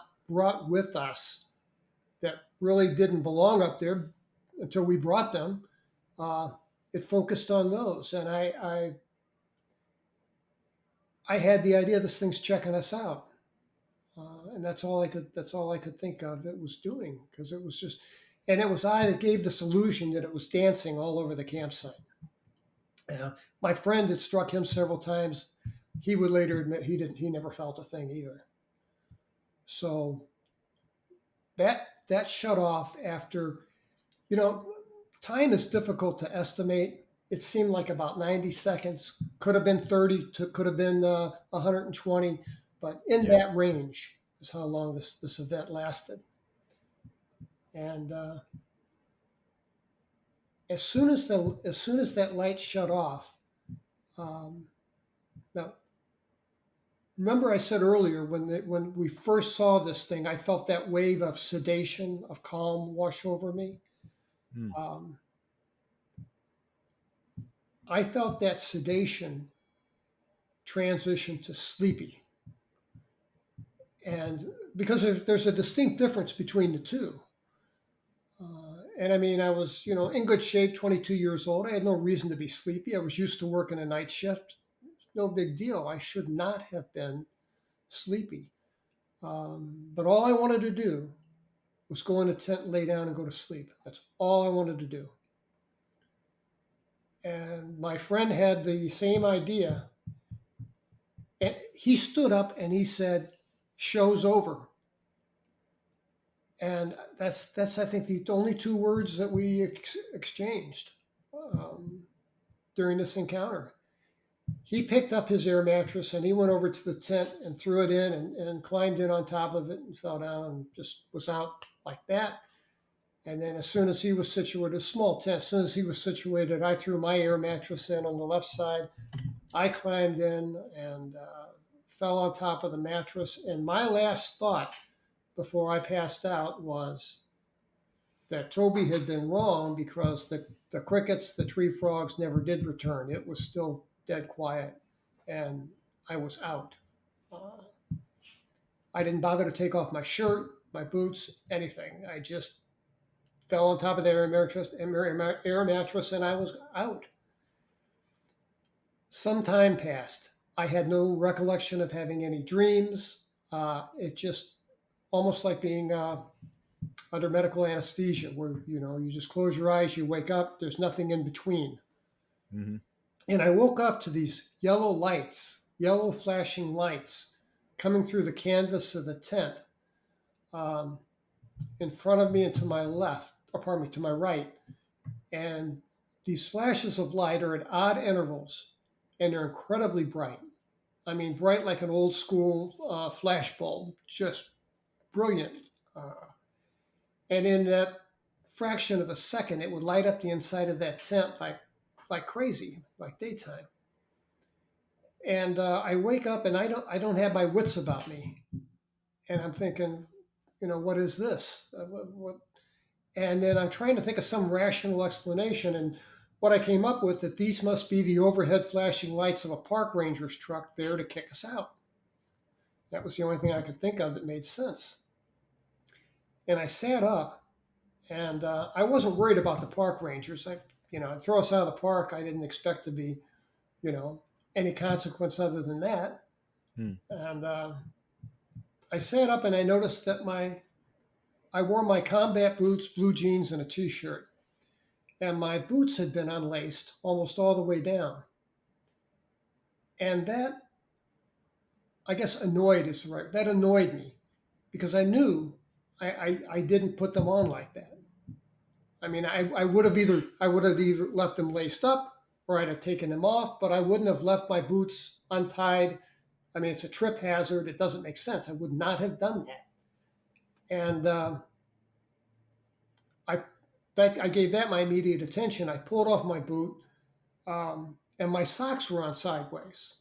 with us that really didn't belong up there until we brought them. It focused on those. And I had the idea this thing's checking us out. And that's all I could think of it was doing, because it was just, and it was I that gave this illusion that it was dancing all over the campsite. My friend, it struck him several times. He would later admit he never felt a thing either. So that shut off after, time is difficult to estimate. It seemed like about 90 seconds, could have been 30, could have been 120, but in that range is how long this event lasted. And as soon as that light shut off, now remember I said earlier when we first saw this thing, I felt that wave of sedation, of calm wash over me. I felt that sedation transition to sleepy. And because there's a distinct difference between the two. And I mean, I was, in good shape, 22 years old. I had no reason to be sleepy. I was used to working a night shift. No big deal. I should not have been sleepy. But all I wanted to do was go in a tent, lay down, and go to sleep. That's all I wanted to do. And my friend had the same idea. And he stood up and he said, "Show's over." And that's I think the only 2 words that we exchanged during this encounter. He picked up his air mattress and he went over to the tent and threw it in and climbed in on top of it and fell down and just was out like that. And then as soon as he was situated, a small tent, as soon as he was situated, I threw my air mattress in on the left side. I climbed in and fell on top of the mattress. And my last thought before I passed out was that Toby had been wrong, because the crickets, the tree frogs never did return. It was still dead quiet, and I was out. I didn't bother to take off my shirt, my boots, anything. I just fell on top of the air mattress, and I was out. Some time passed. I had no recollection of having any dreams. It just almost like being under medical anesthesia, where you just close your eyes, you wake up, there's nothing in between. And I woke up to these yellow lights, yellow flashing lights coming through the canvas of the tent um, in front of me and to my left, or pardon me, to my right. And these flashes of light are at odd intervals and they're incredibly bright. I mean, bright like an old school flash bulb, just brilliant. And in that fraction of a second, it would light up the inside of that tent like crazy, like daytime. And I wake up and I don't have my wits about me, and I'm thinking, what is this? What? And then I'm trying to think of some rational explanation, and what I came up with that these must be the overhead flashing lights of a park ranger's truck there to kick us out. That was the only thing I could think of that made sense. And I sat up, and I wasn't worried about the park rangers. Throw us out of the park. I didn't expect to be, you know, any consequence other than that. And I sat up and I noticed that I wore my combat boots, blue jeans, and a t-shirt. And my boots had been unlaced almost all the way down. And that, I guess, that annoyed me because I knew I didn't put them on like that. I mean, I would have either left them laced up or I'd have taken them off, but I wouldn't have left my boots untied. I mean, it's a trip hazard. It doesn't make sense. I would not have done that. And I gave that my immediate attention. I pulled off my boot, and my socks were on sideways.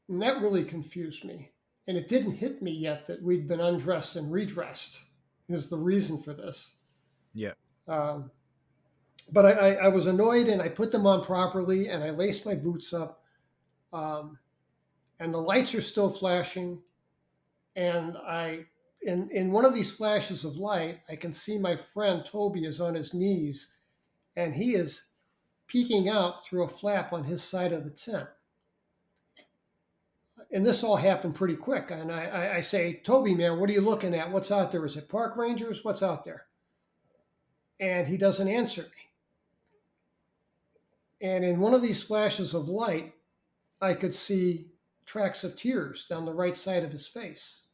And that really confused me. And it didn't hit me yet that we'd been undressed and redressed is the reason for this. Yeah. But I was annoyed, and I put them on properly, and I laced my boots up. And the lights are still flashing. And in one of these flashes of light, I can see my friend Toby is on his knees, and he is peeking out through a flap on his side of the tent. And this all happened pretty quick. And I say, Toby, man, what are you looking at? What's out there? Is it park rangers? What's out there? And he doesn't answer me. And in one of these flashes of light, I could see tracks of tears down the right side of his face.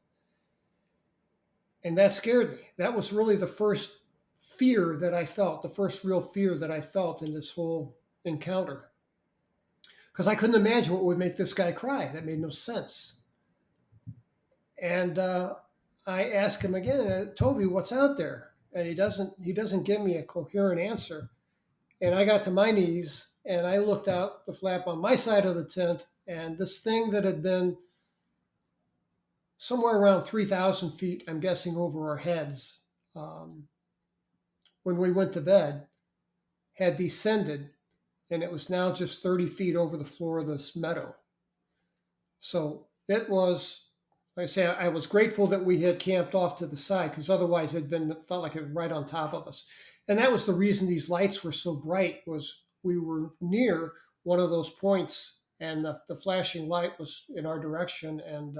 And that scared me. That was really the first fear that I felt, the first real fear that I felt in this whole encounter. Because I couldn't imagine what would make this guy cry. That made no sense. And I asked him again, Toby, what's out there? And he doesn't give me a coherent answer. And I got to my knees and I looked out the flap on my side of the tent, and this thing that had been somewhere around 3,000 feet, I'm guessing, over our heads when we went to bed, had descended, and it was now just 30 feet over the floor of this meadow. So it was, like I say, I was grateful that we had camped off to the side, because otherwise it felt like it was right on top of us. And that was the reason these lights were so bright, was we were near one of those points, and the flashing light was in our direction, and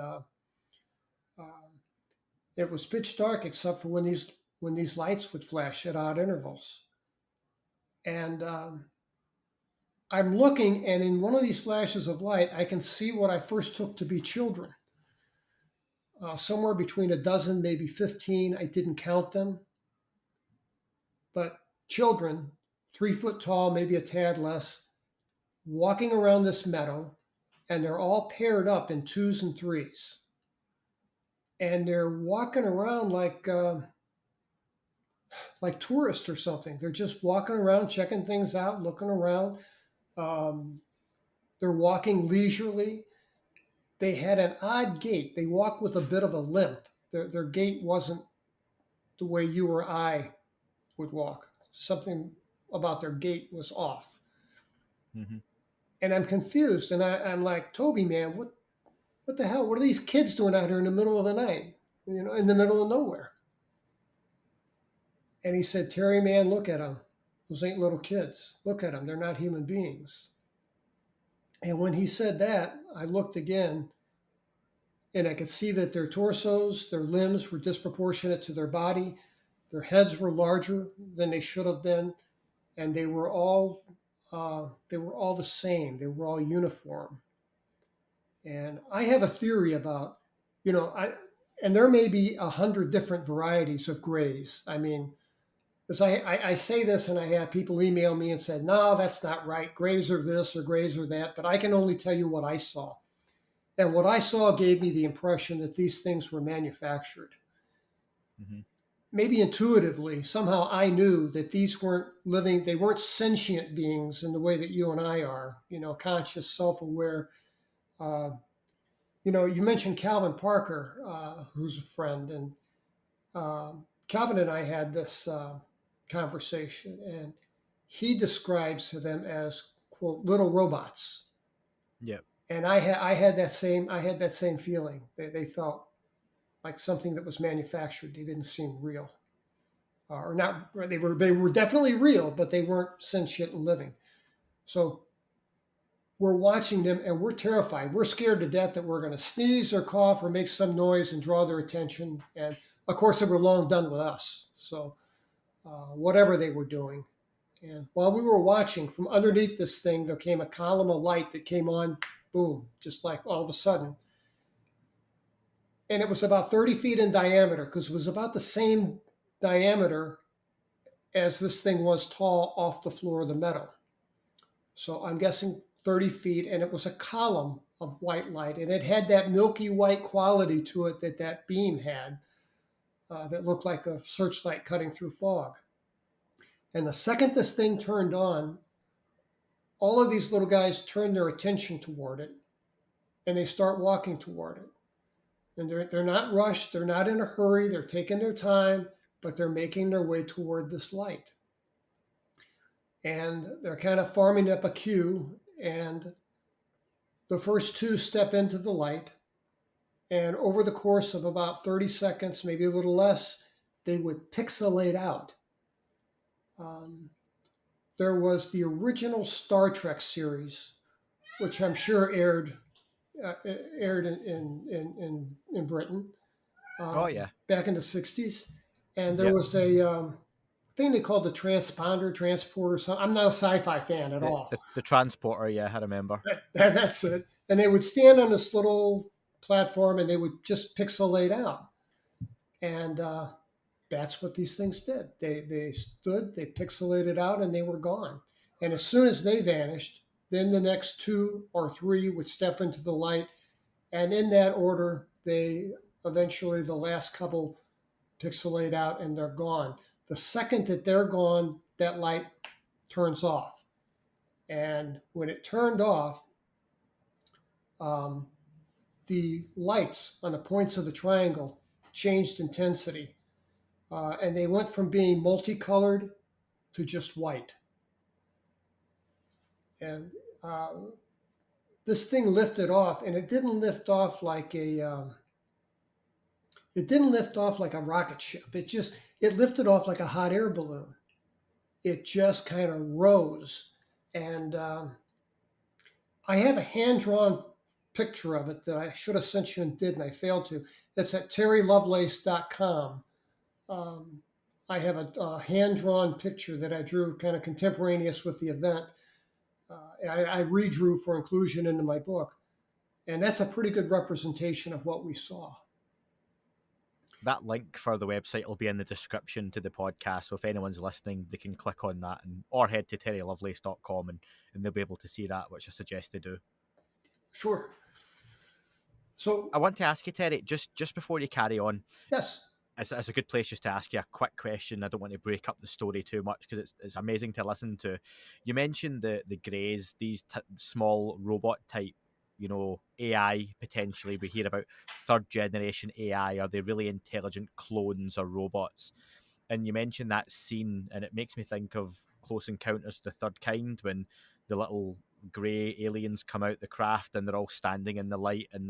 it was pitch dark except for when these lights would flash at odd intervals. And I'm looking, and in one of these flashes of light, I can see what I first took to be children. Somewhere between a dozen, maybe 15. I didn't count them. But children, 3 foot tall, maybe a tad less, walking around this meadow, and they're all paired up in 2s and 3s. And they're walking around like tourists or something. They're just walking around, checking things out, looking around. They're walking leisurely. They had an odd gait. They walked with a bit of a limp. Their gait wasn't the way you or I would walk. Something about their gait was off. Mm-hmm. And I'm confused. And I'm like, Toby, man, what the hell? What are these kids doing out here in the middle of the night? In the middle of nowhere. And he said, Terry, man, look at them. Those ain't little kids. Look at them. They're not human beings. And when he said that, I looked again, and I could see that their torsos, their limbs were disproportionate to their body. Their heads were larger than they should have been. And they were all they were all the same. They were all uniform. And I have a theory about, and there may be 100 different varieties of grays. I mean, because I say this and I have people email me and say, no, that's not right. Grays are this or grays are that. But I can only tell you what I saw. And what I saw gave me the impression that these things were manufactured. Mm-hmm. Maybe intuitively, somehow I knew that these weren't living, they weren't sentient beings in the way that you and I are, conscious, self-aware. You mentioned Calvin Parker, who's a friend, and Calvin and I had this conversation, and he describes them as, quote, little robots. Yeah. And I had that same feeling. They felt like something that was manufactured. They didn't seem real, or not. They were definitely real, but they weren't sentient and living. So we're watching them and we're terrified. We're scared to death that we're going to sneeze or cough or make some noise and draw their attention. And of course, they were long done with us. So whatever they were doing. And while we were watching, from underneath this thing, there came a column of light that came on, boom, just like all of a sudden. And it was about 30 feet in diameter, because it was about the same diameter as this thing was tall off the floor of the meadow. So I'm guessing 30 feet, and it was a column of white light, and it had that milky white quality to it that beam had, that looked like a searchlight cutting through fog. And the second this thing turned on, all of these little guys turn their attention toward it, and they start walking toward it. And they're not rushed, they're not in a hurry, they're taking their time, but they're making their way toward this light. And they're kind of forming up a queue, and the first two step into the light, and over the course of about 30 seconds, maybe a little less, they would pixelate out. There was the original Star Trek series, which I'm sure aired in Britain. Oh yeah. Back in the 60s. And there was a thing they called the transporter. So I'm not a sci-fi fan at all. The transporter, yeah, I remember. That's it. And they would stand on this little platform and they would just pixelate out. And that's what these things did. They stood, they pixelated out, and they were gone. And as soon as they vanished, then the next two or three would step into the light. And in that order, eventually the last couple pixelate out and they're gone. The second that they're gone, that light turns off. And when it turned off, the lights on the points of the triangle changed intensity. And they went from being multicolored to just white. And this thing lifted off, and it didn't lift off like a rocket ship. It lifted off like a hot air balloon. It just kind of rose. And I have a hand-drawn picture of it that I should have sent you and didn't. I failed to. It's at terrylovelace.com. I have a hand-drawn picture that I drew kind of contemporaneous with the event. I redrew for inclusion into my book. And that's a pretty good representation of what we saw. That link for the website will be in the description to the podcast. So if anyone's listening, they can click on that or head to terrylovelace.com and they'll be able to see that, which I suggest they do. Sure. So I want to ask you, Terry, just before you carry on. Yes. It's a good place just to ask you a quick question. I don't want to break up the story too much because it's amazing to listen to. You mentioned the greys, these small robot type, AI potentially. We hear about third generation AI. Are they really intelligent clones or robots? And you mentioned that scene, and it makes me think of Close Encounters of the Third Kind when the little grey aliens come out the craft and they're all standing in the light, and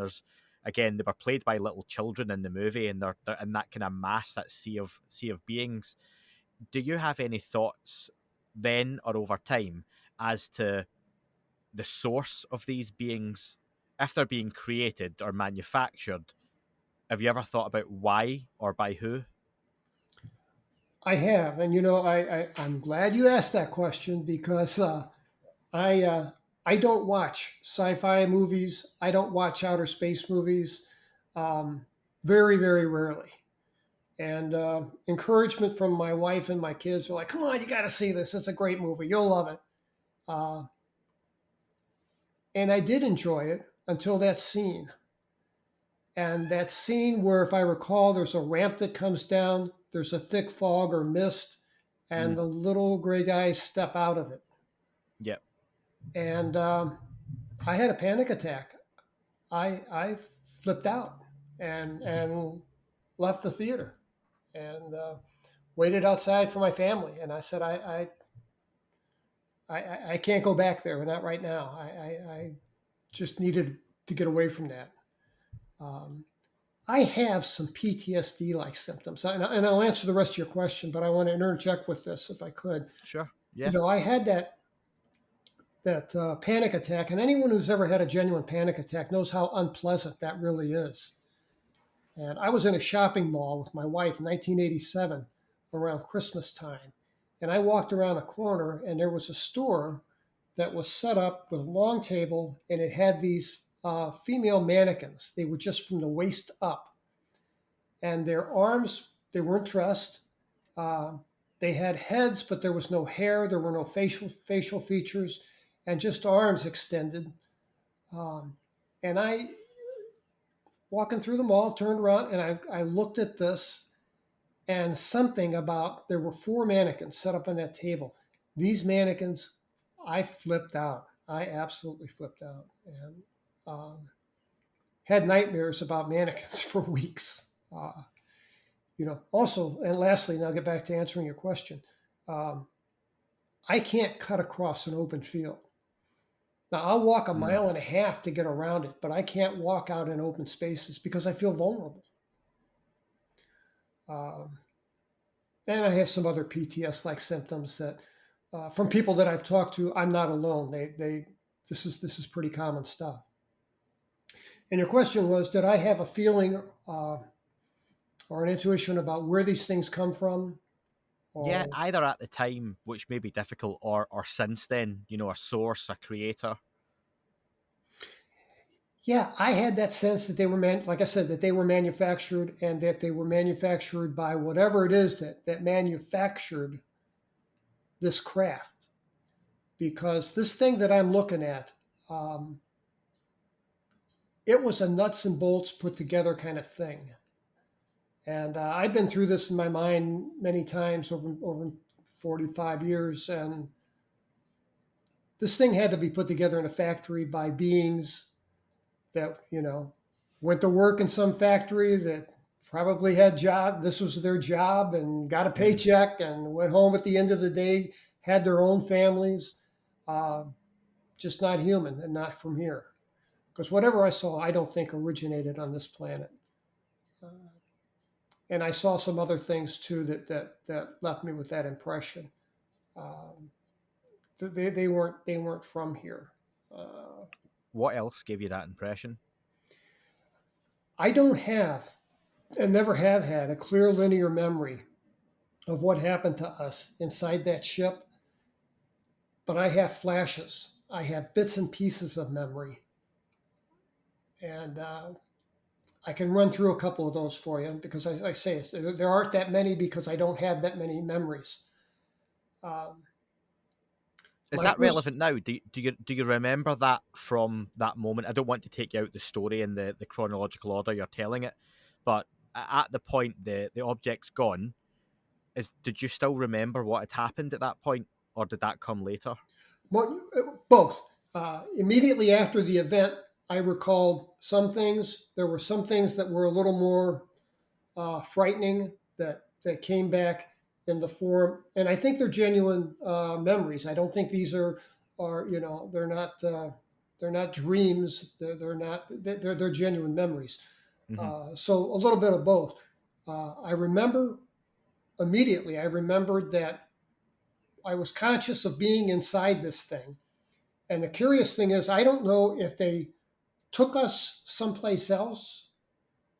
again, they were played by little children in the movie, and they're in that kind of mass, that sea of beings. Do you have any thoughts then or over time as to the source of these beings, if they're being created or manufactured? Have you ever thought about why or by who? I have, and I'm glad you asked that question because I don't watch sci-fi movies. I don't watch outer space movies. Very, very rarely. And encouragement from my wife and my kids are like, "Come on, you got to see this. It's a great movie. You'll love it." And I did enjoy it until that scene. And that scene where, if I recall, there's a ramp that comes down, there's a thick fog or mist, and Mm. the little gray guys step out of it. Yep. And I had a panic attack. I flipped out and left the theater and waited outside for my family. And I said, I can't go back there, not right now. I just needed to get away from that. I have some PTSD-like symptoms, and I'll answer the rest of your question, but I want to interject with this if I could. Sure. Yeah. I had that panic attack, and anyone who's ever had a genuine panic attack knows how unpleasant that really is. And I was in a shopping mall with my wife in 1987 around Christmas time, and I walked around a corner, and there was a store that was set up with a long table, and it had these female mannequins. They were just from the waist up, and their arms, they weren't dressed. They had heads, but there was no hair. There were no facial features, and just arms extended. And I, walking through the mall, turned around and I looked at this, and something about, there were 4 mannequins set up on that table. These mannequins, I flipped out. I absolutely flipped out, and had nightmares about mannequins for weeks. Also, and lastly, and I'll get back to answering your question, I can't cut across an open field. Now, I'll walk a mile and a half to get around it, but I can't walk out in open spaces because I feel vulnerable. And I have some other PTS-like symptoms that, from people that I've talked to, I'm not alone. This is pretty common stuff. And your question was, did I have a feeling or an intuition about where these things come from? Yeah, either at the time, which may be difficult, or since then, a source, a creator. Yeah, I had that sense that they were, like I said, that they were manufactured, and that they were manufactured by whatever it is that manufactured this craft. Because this thing that I'm looking at, it was a nuts and bolts put together kind of thing. And I've been through this in my mind many times over 45 years. And this thing had to be put together in a factory by beings that, went to work in some factory, that probably had job. This was their job, and got a paycheck, and went home at the end of the day, had their own families, just not human and not from here. Because whatever I saw, I don't think originated on this planet. And I saw some other things too that left me with that impression. They weren't from here. What else gave you that impression? I don't have, and never have had, a clear linear memory of what happened to us inside that ship, but I have flashes. I have bits and pieces of memory, and I can run through a couple of those for you, because I say there aren't that many, because I don't have that many memories. Is that relevant now? Do you remember that from that moment? I don't want to take you out the story in the chronological order you're telling it, but at the point the object's gone, did you still remember what had happened at that point, or did that come later? Both. Immediately after the event, I recalled some things. There were some things that were a little more frightening that came back in the form, and I think they're genuine memories. I don't think these are they're not dreams. They're genuine memories. Mm-hmm. So a little bit of both. I remember immediately. I remembered that I was conscious of being inside this thing, and the curious thing is, I don't know if they took us someplace else,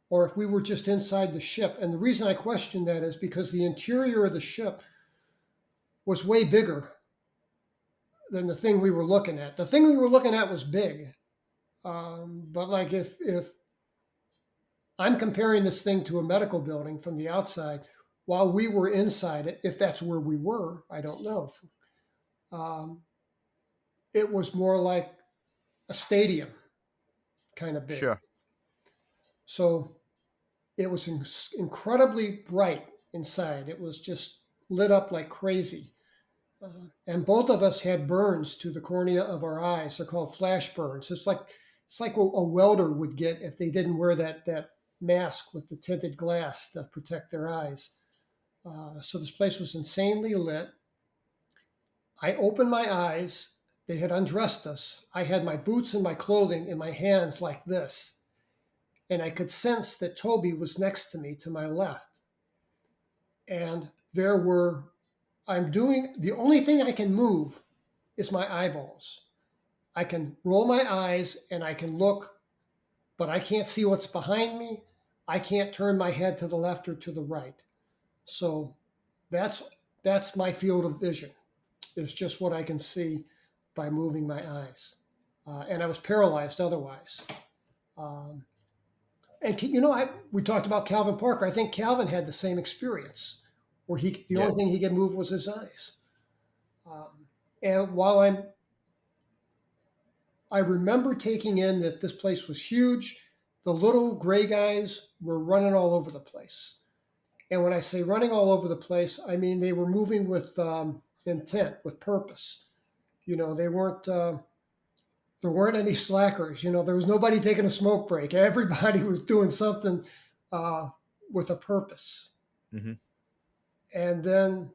or if we were just inside the ship. And the reason I question that is because the interior of the ship was way bigger than the thing we were looking at. The thing we were looking at was big. But like if I'm comparing this thing to a medical building from the outside, while we were inside it, if that's where we were, I don't know. It was more like a stadium kind of big. Sure. So it was incredibly bright inside. It was just lit up like crazy. And both of us had burns to the cornea of our eyes. They're called flash burns. It's like a welder would get if they didn't wear that mask with the tinted glass to protect their eyes. So this place was insanely lit. I opened my eyes. They had undressed us. I had my boots and my clothing in my hands like this. And I could sense that Toby was next to me to my left. And the only thing I can move is my eyeballs. I can roll my eyes and I can look, but I can't see what's behind me. I can't turn my head to the left or to the right. So that's my field of vision. It's just what I can see by moving my eyes. And I was paralyzed otherwise. And we talked about Calvin Parker. I think Calvin had the same experience, where the only thing he could move was his eyes. And while I remember taking in that this place was huge, the little gray guys were running all over the place. And when I say running all over the place, I mean they were moving with intent, with purpose. They weren't. There weren't any slackers. There was nobody taking a smoke break. Everybody was doing something with a purpose. Mm-hmm. And then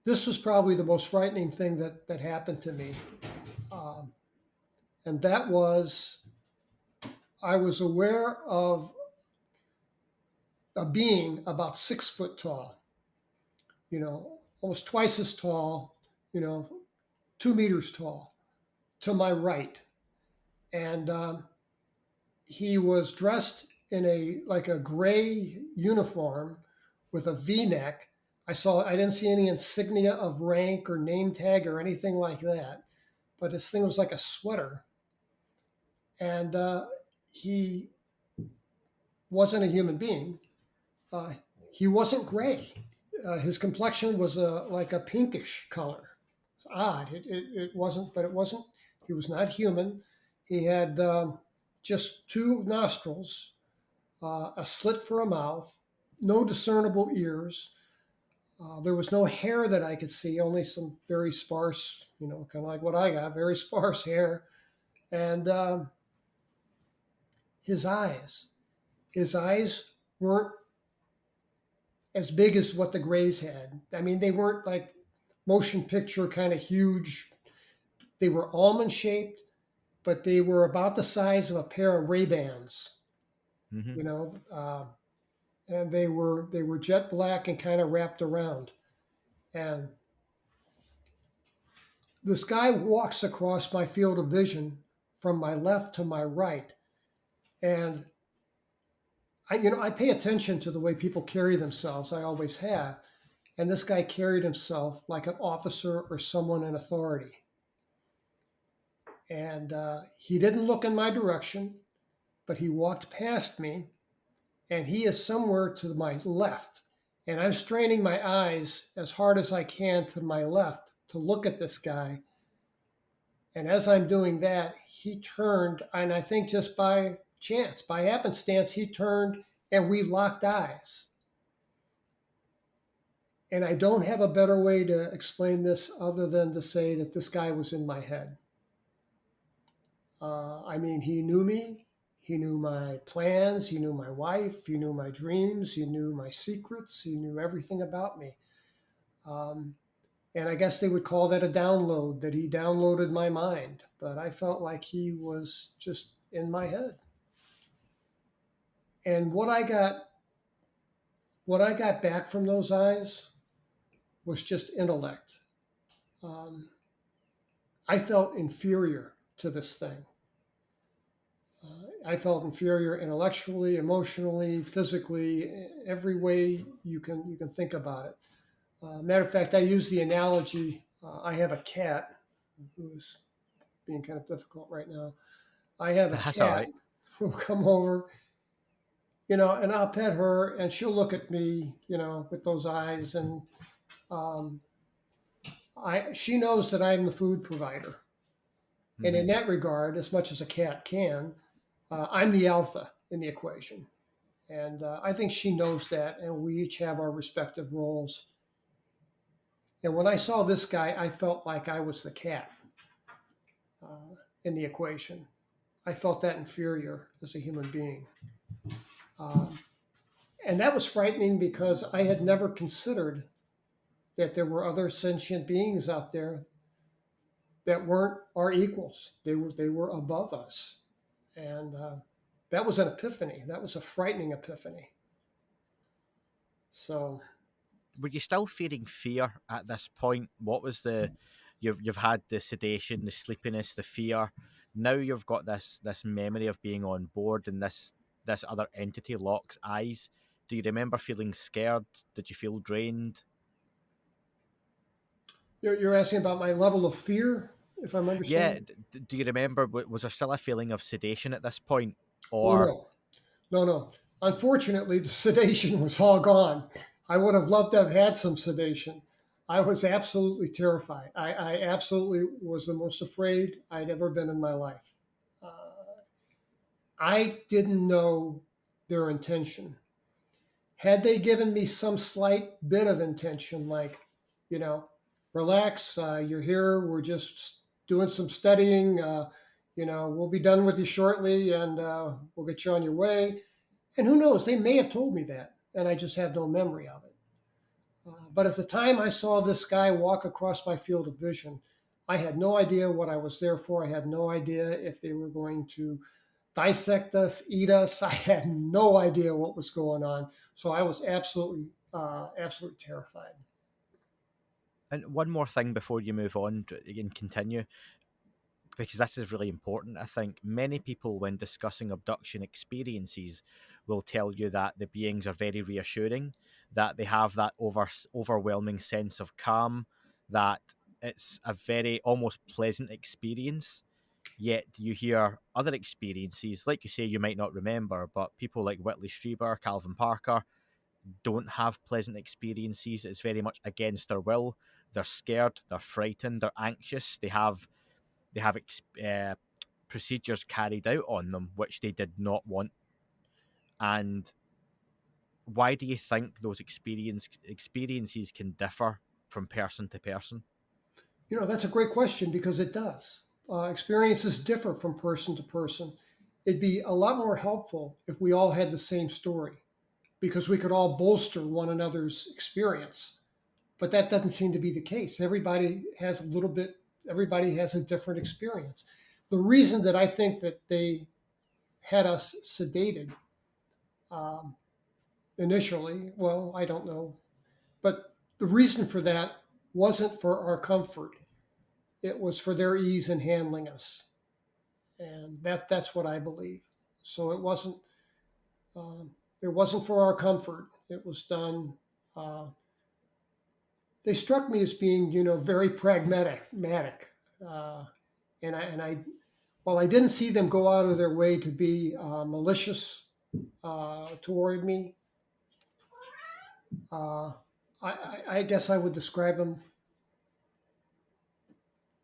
this was probably the most frightening thing that happened to me. And that was, I was aware of a being about 6 foot tall, almost twice as tall, 2 meters tall, to my right. And he was dressed in a gray uniform with a V-neck. I didn't see any insignia of rank or name tag or anything like that, but this thing was like a sweater. And he wasn't a human being. He wasn't gray. His complexion was like a pinkish color. It's odd. It wasn't. He was not human. He had just 2 nostrils, a slit for a mouth, no discernible ears. There was no hair that I could see, only some very sparse, kind of like what I got, very sparse hair. And his eyes weren't as big as what the Greys had. I mean, they weren't like motion picture kind of huge. They were almond shaped, but they were about the size of a pair of Ray-Bans, Mm-hmm. And they were jet black and kind of wrapped around. And this guy walks across my field of vision from my left to my right. And I pay attention to the way people carry themselves. I always have. And this guy carried himself like an officer or someone in authority. And he didn't look in my direction, but he walked past me, and he is somewhere to my left. And I'm straining my eyes as hard as I can to my left to look at this guy. And as I'm doing that, he turned, and I think just by chance, by happenstance, he turned and we locked eyes. And I don't have a better way to explain this other than to say that this guy was in my head. I mean, he knew me. He knew my plans. He knew my wife. He knew my dreams. He knew my secrets. He knew everything about me. And I guess they would call that a download, that he downloaded my mind. But I felt like he was just in my head. And what I got back from those eyes was just intellect. I felt inferior to this thing. I felt inferior intellectually, emotionally, physically, every way you can think about it. Matter of fact, I use the analogy. I have a cat. who is being kind of difficult right now. I have a That's all cat right. who will come over, and I'll pet her, and she'll look at me, with those eyes, and um, she knows that I'm the food provider, and in Hmm. that regard, as much as a cat can, I'm the alpha in the equation, and I think she knows that, and we each have our respective roles. And when I saw this guy, I felt like I was the cat in the equation. I felt that inferior as a human being. Um, and that was frightening because I had never considered that there were other sentient beings out there that weren't our equals. They were above us, and that was an epiphany. That was a frightening epiphany. So Were you still feeling fear at this point? What was the you've had the sedation, the sleepiness, the fear. Now you've got this memory of being on board, and this other entity locks eyes. Do you remember feeling scared? Did you feel drained? you're asking about my level of fear, if I'm Yeah. understanding. Do you remember? Was there still a feeling of sedation at this point, Oh or no, no, no. Unfortunately, the sedation was all gone. I would have loved to have had some sedation. I was absolutely terrified. I absolutely was the most afraid I'd ever been in my life. Uh, I didn't know their intention. Had they given me some slight bit of intention, like, you know, relax, you're here, we're just doing some studying, we'll be done with you shortly and we'll get you on your way. And who knows, they may have told me that, and I just have no memory of it. But at the time I saw this guy walk across my field of vision, I had no idea what I was there for. I had no idea if they were going to dissect us, eat us. I had no idea what was going on. So I was absolutely terrified. and one more thing before you move on and continue, because this is really important. I think many people, when discussing abduction experiences, will tell you that the beings are very reassuring, that they have that overwhelming sense of calm, that it's a very almost pleasant experience. Yet you hear other experiences, like you say, you might not remember, but people like Whitley Strieber, Calvin Parker, don't have pleasant experiences. It's very much against their will. They're scared, they're frightened, they're anxious. They have procedures carried out on them which they did not want. And why do you think those experiences can differ from person to person? That's a great question because it does. Experiences differ from person to person. It'd be a lot more helpful if we all had the same story because we could all bolster one another's experience. But that doesn't seem to be the case. Everybody has a different experience. The reason that I think that they had us sedated um, initially, well, I don't know, but the reason for that wasn't for our comfort. It was for their ease in handling us, and that's what I believe. So um, it wasn't for our comfort. It was done. Uh, they struck me as being, very pragmatic, uh, and I while I didn't see them go out of their way to be malicious toward me, uh, I guess I would describe them.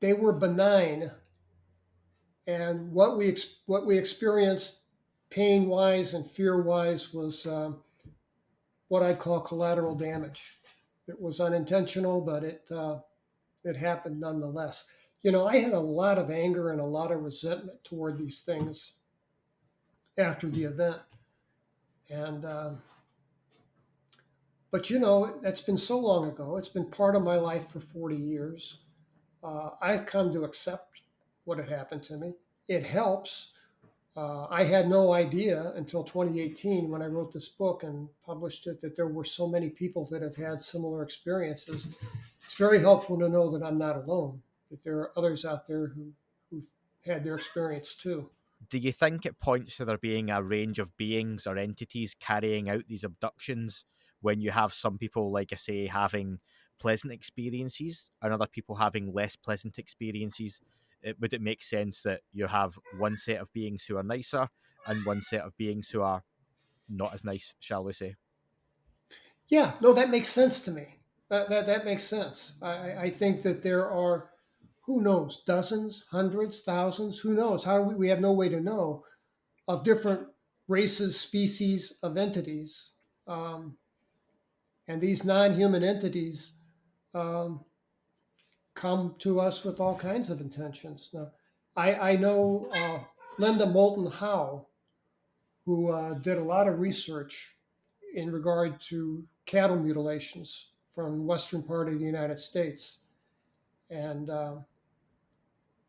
They were benign, and what we experienced, pain wise and fear wise, was what I'd call collateral damage. It was unintentional, but it happened nonetheless. I had a lot of anger and a lot of resentment toward these things after the event, and but that's been so long ago. It's been part of my life for 40 years. I've come to accept what had happened to me. It helps. I had no idea until 2018 when I wrote this book and published it that there were so many people that have had similar experiences. It's very helpful to know that I'm not alone, that there are others out there who've had their experience too. Do you think it points to there being a range of beings or entities carrying out these abductions when you have some people, like I say, having pleasant experiences and other people having less pleasant experiences, would it make sense that you have one set of beings who are nicer and one set of beings who are not as nice, shall we say? Yeah, no, that makes sense to me. That makes sense. I think that there are, who knows, dozens, hundreds, thousands, who knows? How we have no way to know, of different races, species of entities. Um, and these non-human entities um, come to us with all kinds of intentions. Now, I know Linda Moulton Howe, who did a lot of research in regard to cattle mutilations from the western part of the United States. And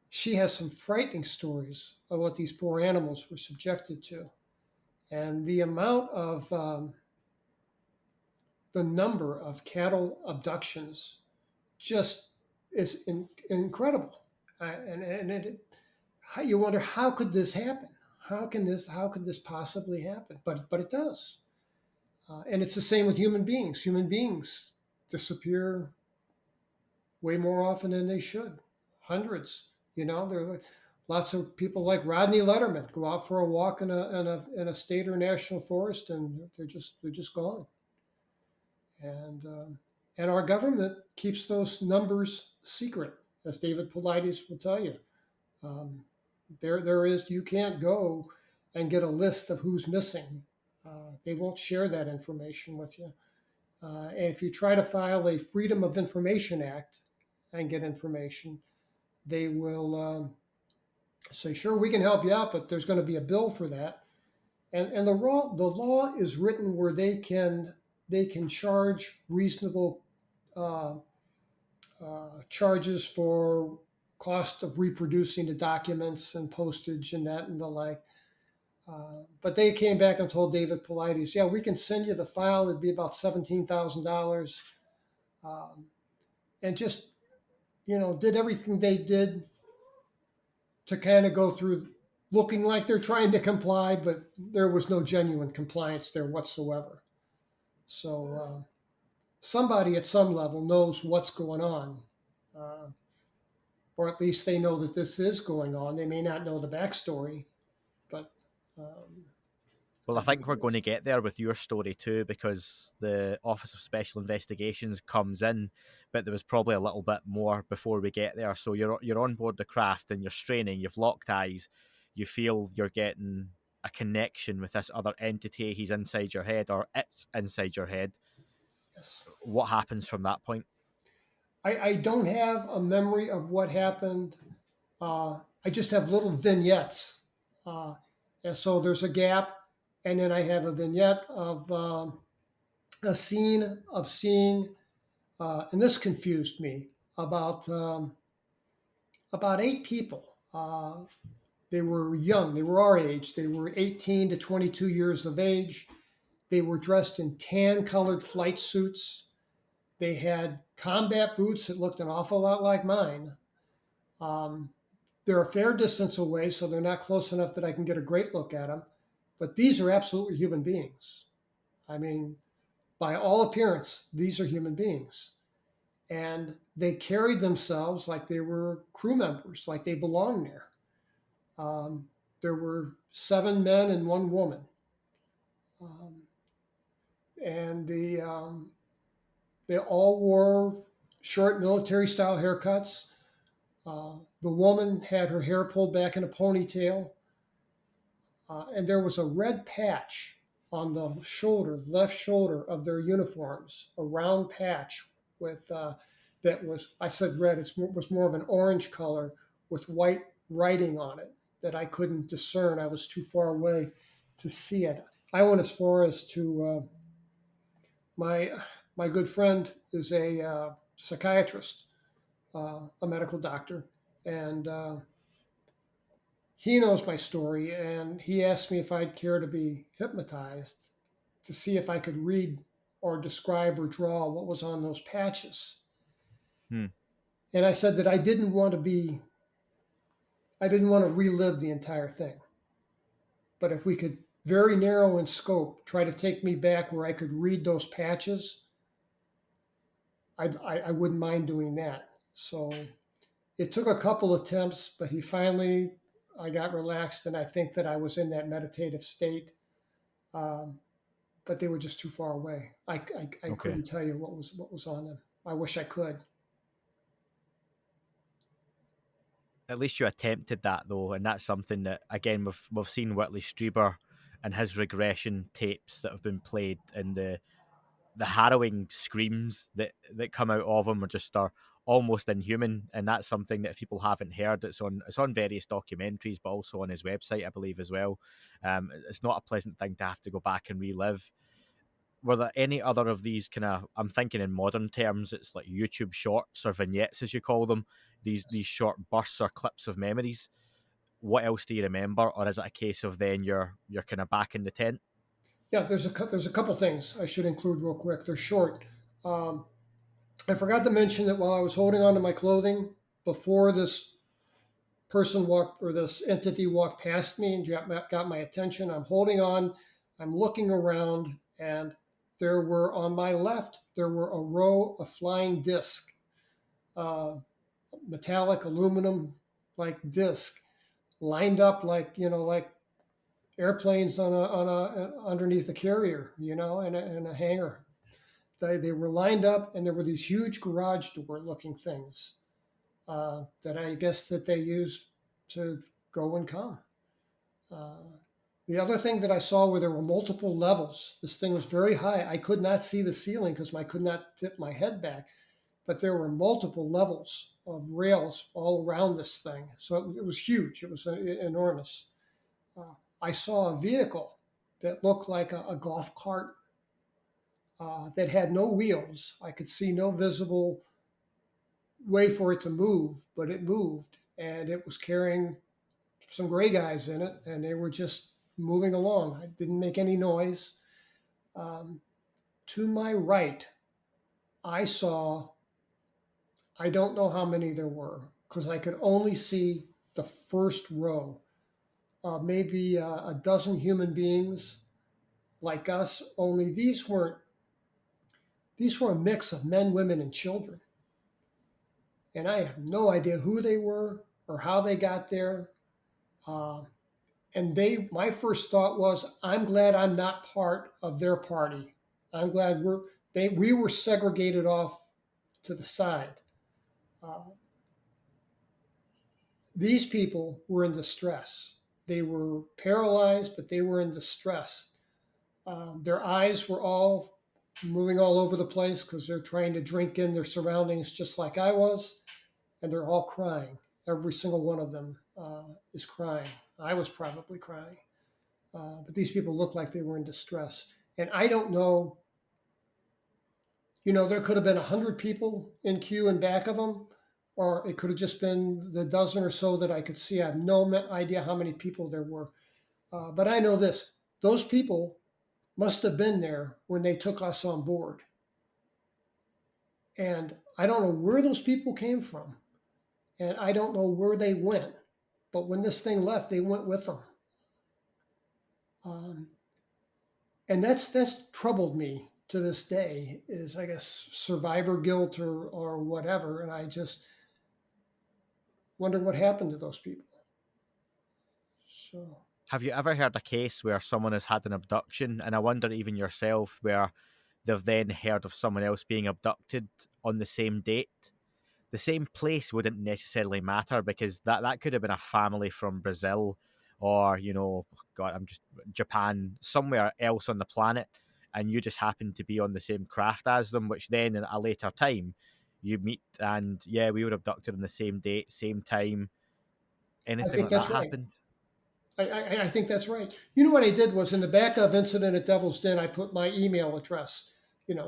she has some frightening stories of what these poor animals were subjected to. And the amount of, the number of cattle abductions just is incredible. You wonder, how could this happen? How could this possibly happen? But it does. And it's the same with human beings. Human beings disappear way more often than they should. Hundreds. There are lots of people like Rodney Letterman go out for a walk in a state or national forest, and they're just gone. And our government keeps those numbers secret, as David Paulides will tell you. Um, you can't go and get a list of who's missing. They won't share that information with you. And if you try to file a Freedom of Information Act and get information, they will say, sure, we can help you out, but there's going to be a bill for that. And the law is written where they can charge reasonable uh, charges for cost of reproducing the documents and postage and that and the like. But they came back and told David Paulides, yeah, we can send you the file. It'd be about $17,000. And just, did everything they did to kind of go through looking like they're trying to comply, but there was no genuine compliance there whatsoever. So somebody at some level knows what's going on. Or at least they know that this is going on. They may not know the backstory, but Well, I think we're going to get there with your story too, because the Office of Special Investigations comes in, but there was probably a little bit more before we get there. So you're on board the craft and you're straining, you've locked eyes, you feel you're getting a connection with this other entity. He's inside your head, or it's inside your head. yes. What happens from that point? I don't have a memory of what happened. I just have little vignettes. And so there's a gap, and then I have a vignette of a scene of seeing, and this confused me, about 8 people. They were young. They were our age. They were 18 to 22 years of age. They were dressed in tan-colored flight suits. They had combat boots that looked an awful lot like mine. They're a fair distance away, so they're not close enough that I can get a great look at them. But these are absolutely human beings. I mean, by all appearance, these are human beings. And they carried themselves like they were crew members, like they belonged there. There were 7 men and 1 woman. And they all wore short military style haircuts. The woman had her hair pulled back in a ponytail. And there was a red patch on the left shoulder of their uniforms, a round patch with that was, I said red, it was more of an orange color with white writing on it that I couldn't discern. I was too far away to see it. I went as far as to my good friend is a psychiatrist, a medical doctor, and he knows my story, and he asked me if I'd care to be hypnotized to see if I could read or describe or draw what was on those patches. And I said that I didn't want to relive the entire thing. But if we could, very narrow in scope, try to take me back where I could read those patches, I wouldn't mind doing that. So it took a couple attempts, but I got relaxed, and I think that I was in that meditative state. Um, but they were just too far away. I Okay. couldn't tell you what was on them. I wish I could. At least you attempted that though, and that's something that again we've seen Whitley Strieber and his regression tapes that have been played, and the harrowing screams that come out of him are almost inhuman, and that's something that if people haven't heard, it's on various documentaries, but also on his website, I believe, as well. It's not a pleasant thing to have to go back and relive. Were there any other of these kind of, I'm thinking in modern terms, it's like YouTube shorts or vignettes as you call them, these short bursts or clips of memories? What else do you remember, or is it a case of then you're kind of back in the tent? Yeah, there's a couple things I should include real quick. They're short. Um, I forgot to mention that while I was holding on to my clothing before this person walked or this entity walked past me and got my attention. I'm holding on, I'm looking around, and there were on my left, there were a row of flying disc, uh, metallic aluminum like disc, lined up like, like airplanes on a underneath a carrier, in a hangar. They were lined up, and there were these huge garage door looking things that I guess that they used to go and come. Uh, the other thing that I saw where there were multiple levels, this thing was very high. I could not see the ceiling because I could not tip my head back, but there were multiple levels of rails all around this thing. So it was huge. It was enormous. I saw a vehicle that looked like a golf cart that had no wheels. I could see no visible way for it to move, but it moved, and it was carrying some gray guys in it, and they were just moving along. It didn't make any noise. Um, to my right, I saw, I don't know how many there were because I could only see the first row, maybe a dozen human beings like us, only these were a mix of men, women, and children. And I have no idea who they were or how they got there. Uh, and my first thought was, I'm glad I'm not part of their party. I'm glad we were segregated off to the side. Uh, these people were in distress. They were paralyzed, but they were in distress. Their eyes were all moving all over the place because they're trying to drink in their surroundings just like I was, and they're all crying. Every single one of them is crying. I was probably crying. But these people looked like they were in distress. And I don't know, there could have been 100 people in queue in back of them, or it could have just been the dozen or so that I could see. I have no idea how many people there were. But I know this, those people must have been there when they took us on board. And I don't know where those people came from, and I don't know where they went. But when this thing left, they went with them. Um, and that's troubled me to this day, is I guess survivor guilt or whatever. And I just wonder what happened to those people. So Have you ever heard a case where someone has had an abduction, and I wonder even yourself, where they've then heard of someone else being abducted on the same date? The same place wouldn't necessarily matter, because that could have been a family from Brazil, or God, I'm just Japan, somewhere else on the planet, and you just happen to be on the same craft as them, which then in a later time you meet, and yeah, we were abducted on the same date, same time. I Anything think like that that's right. happened? I think that's right. You know what I did was, in the back of Incident at Devil's Den, I put my email address,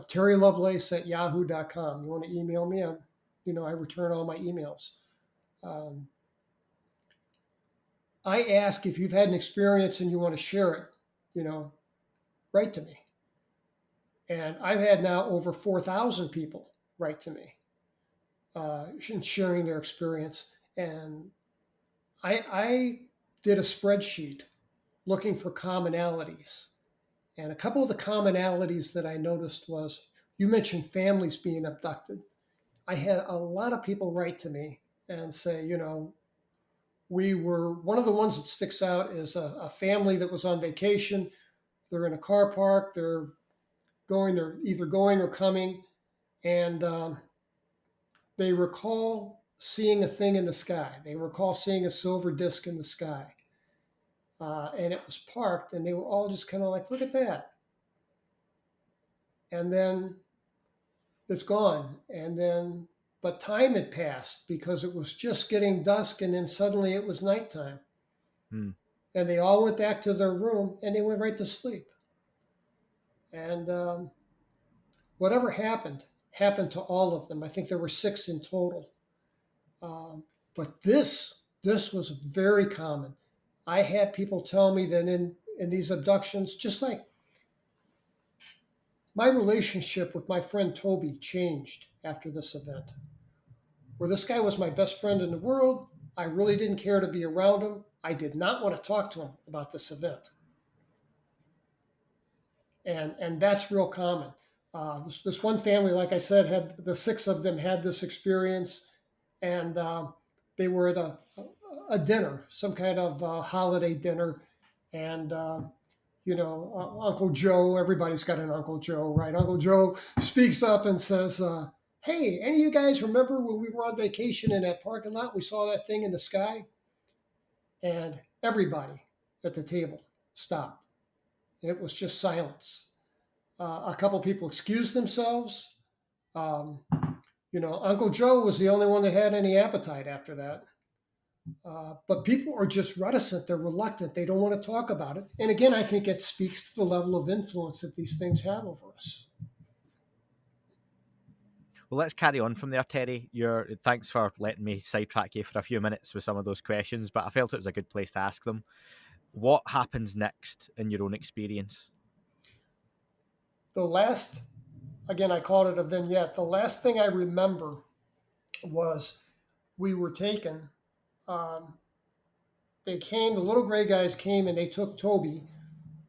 Terry Lovelace at yahoo.com. You want to email me? I return all my emails. Um, I ask if you've had an experience and you want to share it, write to me. And I've had now over 4,000 people write to me sharing their experience. And I did a spreadsheet looking for commonalities. And a couple of the commonalities that I noticed was You mentioned families being abducted. I had a lot of people write to me and say, we were, one of the ones that sticks out is a family that was on vacation. They're in a car park. They're either going or coming. And they recall seeing a thing in the sky. They recall seeing a silver disc in the sky. And it was parked, and they were all just kind of like, look at that. And then it's gone. But time had passed because it was just getting dusk, and then suddenly it was nighttime. And they all went back to their room, and they went right to sleep. And whatever happened to all of them. I think there were 6 in total. But this was very common. I had people tell me that in these abductions, just like my relationship with my friend Toby changed after this event. Where this guy was my best friend in the world, I really didn't care to be around him. I did not want to talk to him about this event. And that's real common. This one family, like I said, had the 6 of them had this experience, and they were at a dinner, some kind of holiday dinner, and Uncle Joe. Everybody's got an Uncle Joe, right? Uncle Joe speaks up and says, "Hey, any of you guys remember when we were on vacation in that parking lot? We saw that thing in the sky." And everybody at the table stopped. It was just silence. A couple people excused themselves. Uncle Joe was the only one that had any appetite after that. But people are just reticent. They're reluctant. They don't want to talk about it. And again, I think it speaks to the level of influence that these things have over us. Well, let's carry on from there, Terry. Thanks for letting me sidetrack you for a few minutes with some of those questions, but I felt it was a good place to ask them. What happens next in your own experience? Again, I called it a vignette. The last thing I remember was we were taken. The little gray guys came and they took Toby.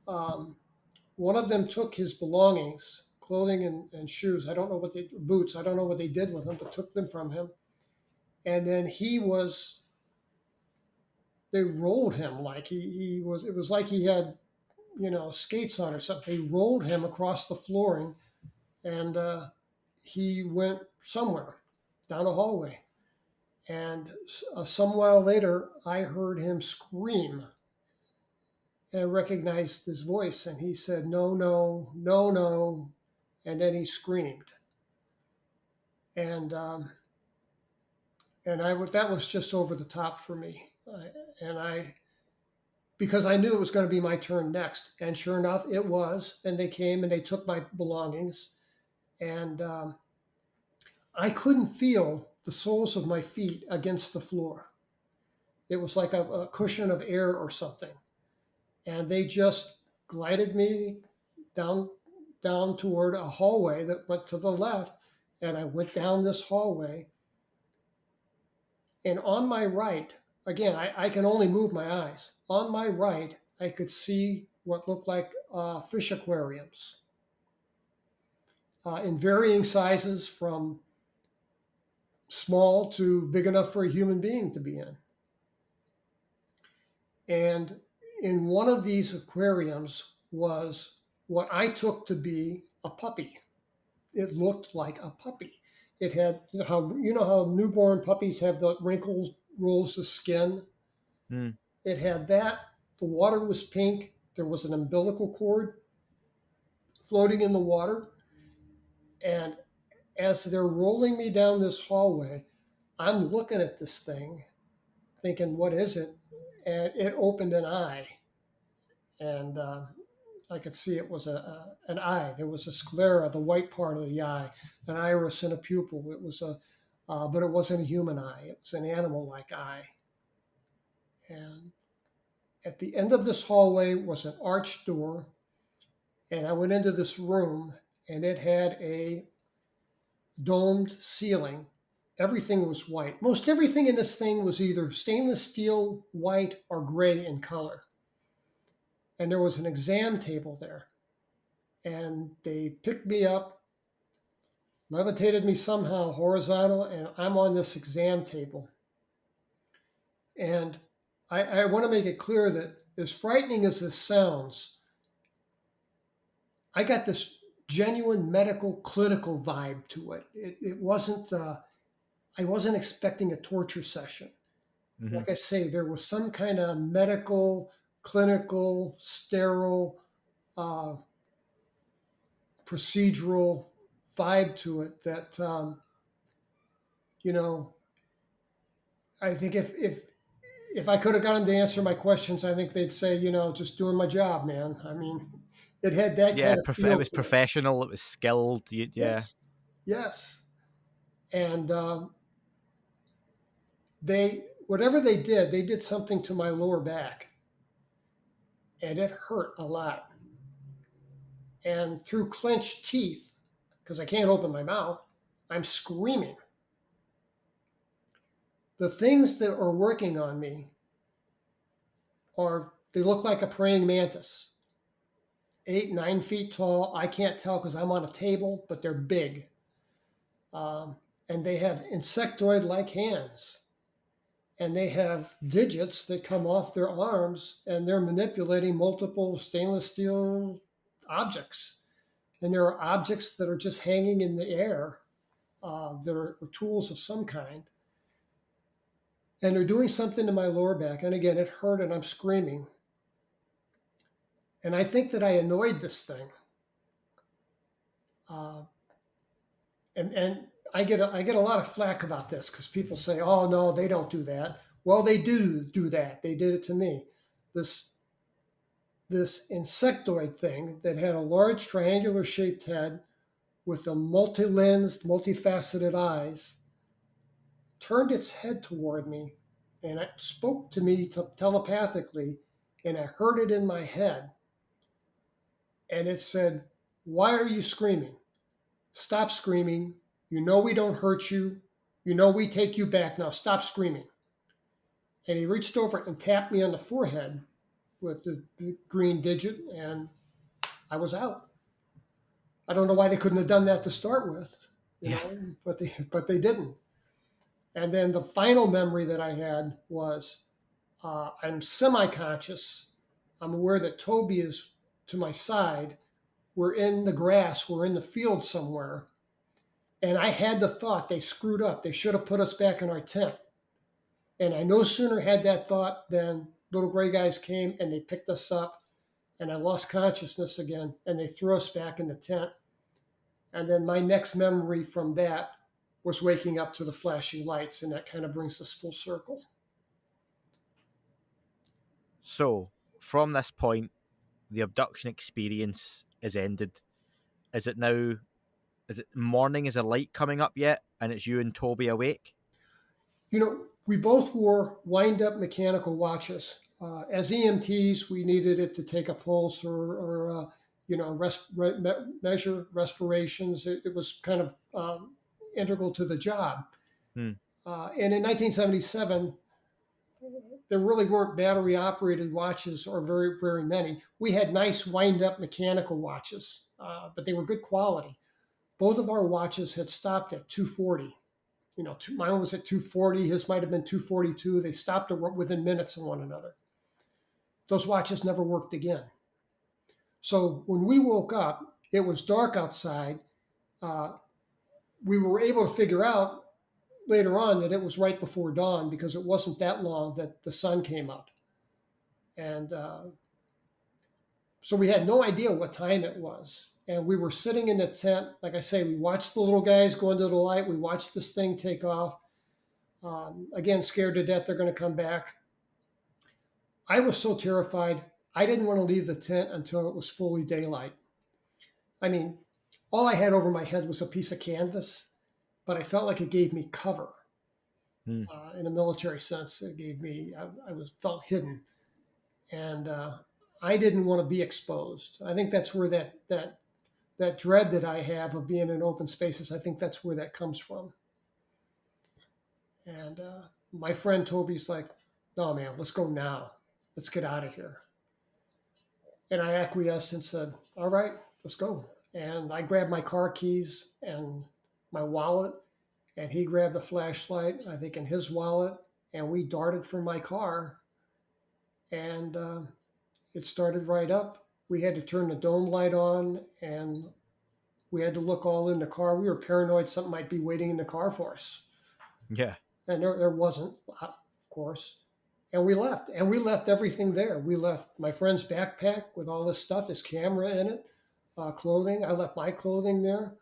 One of them took his belongings, clothing and shoes. Boots. I don't know what they did with them, but took them from him. And then they rolled him like it was like he had, skates on or something. They rolled him across the flooring, and he went somewhere down a hallway. And some while later, I heard him scream, and I recognized his voice, and he said, "No, no, no, no," and then he screamed. And that was just over the top for me. Because I knew it was going to be my turn next. And sure enough, it was. And they came and they took my belongings. And I couldn't feel the soles of my feet against the floor. It was like a cushion of air or something. And they just glided me down toward a hallway that went to the left. And I went down this hallway. And on my right, again, I can only move my eyes. On my right, I could see what looked like fish aquariums in varying sizes, from small to big enough for a human being to be in. And in one of these aquariums was what I took to be a puppy. It looked like a puppy. It had, how newborn puppies have the wrinkles, rolls of skin. It had that. The water was pink. There was an umbilical cord floating in the water. And as they're rolling me down this hallway, I'm looking at this thing thinking, what is it? And it opened an eye. And I could see it was an eye. There was a sclera, the white part of the eye, an iris and a pupil. It was but it wasn't a human eye. It was an animal-like eye. And at the end of this hallway was an arched door, and I went into this room, and it had a domed ceiling. Everything was white. Most everything in this thing was either stainless steel, white, or gray in color. And there was an exam table there. And they picked me up, levitated me somehow horizontal, and I'm on this exam table. And I want to make it clear that as frightening as this sounds, I got this genuine medical clinical vibe to it. It wasn't, I wasn't expecting a torture session. Mm-hmm. Like I say, there was some kind of medical, clinical, sterile, uh, procedural vibe to it that, you know, I think if I could have gotten them to answer my questions, I think they'd say, just doing my job, man. I mean, it had that Yeah, kind of it feel was to it. professional. It was skilled. Yeah. Yes, yes. And they, whatever they did something to my lower back, and it hurt a lot. And through clenched teeth, because I can't open my mouth, I'm screaming. The things that are working on me they look like a praying mantis, 8, 9 feet tall. I can't tell because I'm on a table, but they're big. And they have insectoid-like hands. And they have digits that come off their arms, and they're manipulating multiple stainless steel objects. And there are objects that are just hanging in the air that are tools of some kind. And they're doing something to my lower back. And again, it hurt, and I'm screaming. And I think that I annoyed this thing. And I get a lot of flack about this because people say, "Oh no, they don't do that." Well, they do that. They did it to me. This insectoid thing that had a large triangular shaped head with a multi-lensed, multifaceted eyes turned its head toward me, and it spoke to me telepathically, and I heard it in my head, and it said, "Why are you screaming? Stop screaming. You know we don't hurt you. You know we take you back. Now stop screaming." And he reached over and tapped me on the forehead with the green digit, and I was out. I don't know why they couldn't have done that to start with, Yeah. but they didn't. And then the final memory that I had was I'm semi-conscious. I'm aware that Toby is to my side. We're in the grass. We're in the field somewhere. And I had the thought they screwed up. They should have put us back in our tent. And I no sooner had that thought than little gray guys came and they picked us up, and I lost consciousness again, and they threw us back in the tent. And then my next memory from that was waking up to the flashing lights, and that kind of brings us full circle. So, from this point, the abduction experience is ended. Is it now? Is it morning? Is a light coming up yet? And it's you and Toby awake? We both wore wind-up mechanical watches. As EMTs, we needed it to take a pulse or measure respirations. It was kind of integral to the job. And in 1977, there really weren't battery-operated watches, or very, very many. We had nice wind-up mechanical watches, but they were good quality. Both of our watches had stopped at 240. Mine was at 240. His might have been 242. They stopped within minutes of one another. Those watches never worked again. So when we woke up, it was dark outside. We were able to figure out later on that it was right before dawn because it wasn't that long that the sun came up. And so we had no idea what time it was. And we were sitting in the tent. Like I say, we watched the little guys go into the light. We watched this thing take off. Again, scared to death they're going to come back. I was so terrified, I didn't want to leave the tent until it was fully daylight. I mean, all I had over my head was a piece of canvas, but I felt like it gave me cover. In a military sense, it gave me, felt hidden. And I didn't want to be exposed. I think that's where that dread that I have of being in open spaces, I think that's where that comes from. And my friend Toby's like, "No, man, let's go now. Let's get out of here." And I acquiesced and said, "All right, let's go." And I grabbed my car keys and my wallet, and he grabbed a flashlight, I think, in his wallet, and we darted from my car, and it started right up. We had to turn the dome light on, and we had to look all in the car. We were paranoid something might be waiting in the car for us. Yeah. And there wasn't, of course. And we left. And we left everything there. We left my friend's backpack with all this stuff, his camera in it, clothing. I left my clothing there.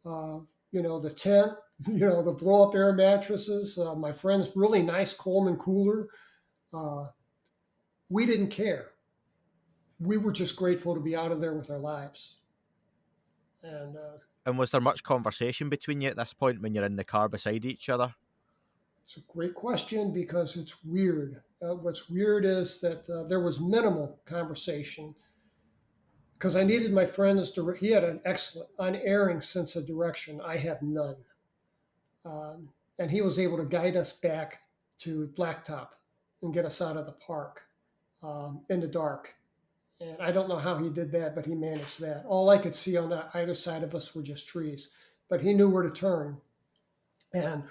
The tent, the blow up air mattresses, my friend's really nice Coleman cooler. We didn't care. We were just grateful to be out of there with our lives. And was there much conversation between you at this point when you're in the car beside each other? It's a great question because it's weird. What's weird is that there was minimal conversation because I needed my friends to. He had an excellent, unerring sense of direction. I have none. And he was able to guide us back to Blacktop and get us out of the park in the dark. And I don't know how he did that, but he managed that. All I could see on either side of us were just trees, but he knew where to turn. And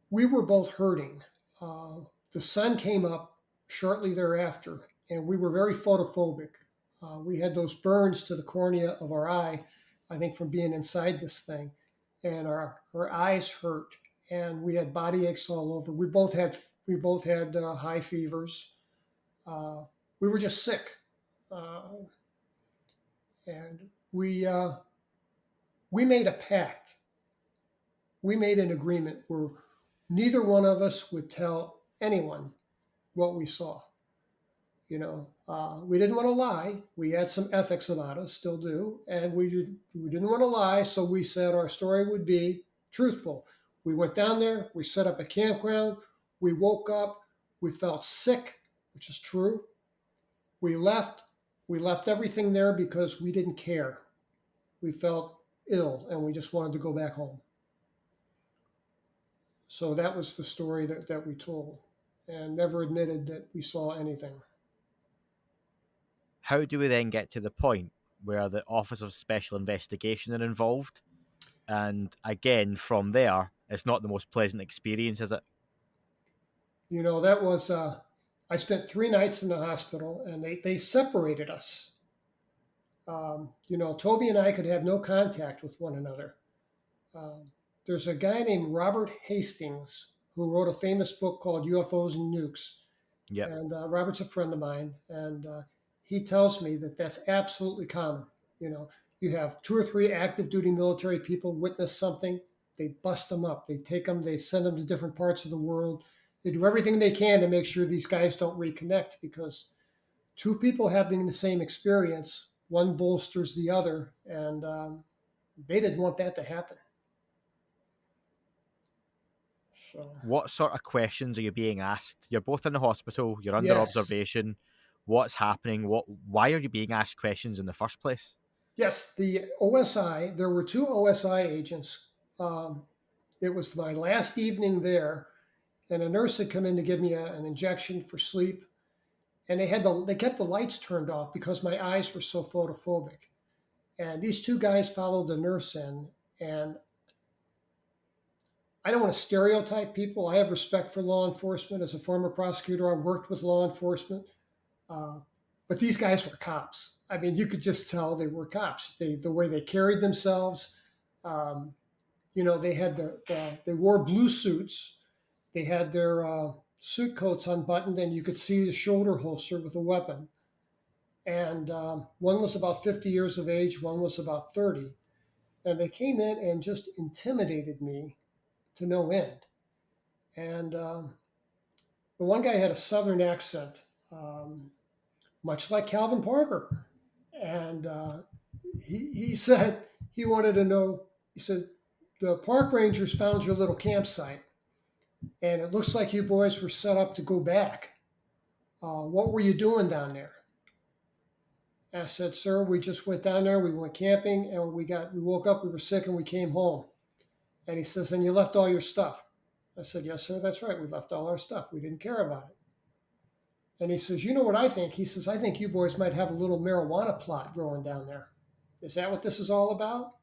we were both hurting. The sun came up shortly thereafter, and we were very photophobic. We had those burns to the cornea of our eye, I think, from being inside this thing. And our eyes hurt, and we had body aches all over. We both had high fevers. We were just sick, and we made a pact. We made an agreement where neither one of us would tell anyone what we saw. We didn't want to lie. We had some ethics about us, still do, and we didn't want to lie. So we said our story would be truthful. We went down there. We set up a campground. We woke up. We felt sick, which is true. We left. We left everything there because we didn't care. We felt ill, and we just wanted to go back home. So that was the story that we told, and never admitted that we saw anything. How do we then get to the point where the Office of Special Investigation are involved? And again, from there, it's not the most pleasant experience, is it? That was, I spent 3 nights in the hospital, and they separated us. Toby and I could have no contact with one another. There's a guy named Robert Hastings who wrote a famous book called UFOs and Nukes. Yeah. And Robert's a friend of mine, and he tells me that that's absolutely common. You have 2 or 3 active duty military people witness something, they bust them up, they take them, they send them to different parts of the world. They do everything they can to make sure these guys don't reconnect, because 2 people having the same experience, one bolsters the other, and they didn't want that to happen. So, what sort of questions are you being asked? You're both in the hospital, you're under observation. What's happening? Why are you being asked questions in the first place? Yes, the OSI, there were 2 OSI agents. It was my last evening there, and a nurse had come in to give me an injection for sleep, and they kept the lights turned off because my eyes were so photophobic. And these 2 guys followed the nurse in, and I don't want to stereotype people. I have respect for law enforcement. As a former prosecutor, I worked with law enforcement. But these guys were cops. I mean, you could just tell they were cops. The way they carried themselves, they had they wore blue suits. They had their suit coats unbuttoned, and you could see the shoulder holster with a weapon. And one was about 50 years of age, one was about 30. And they came in and just intimidated me to no end. And the one guy had a Southern accent, much like Calvin Parker. And he said he wanted to know, he said, the park rangers found your little campsite, and it looks like you boys were set up to go back. What were you doing down there? I said, sir, we just went down there, we went camping, and we woke up, we were sick, and we came home. And he says, and you left all your stuff? I said, yes, sir, that's right. We left all our stuff. We didn't care about it. And he says, you know what I think? He says, I think you boys might have a little marijuana plot growing down there. Is that what this is all about?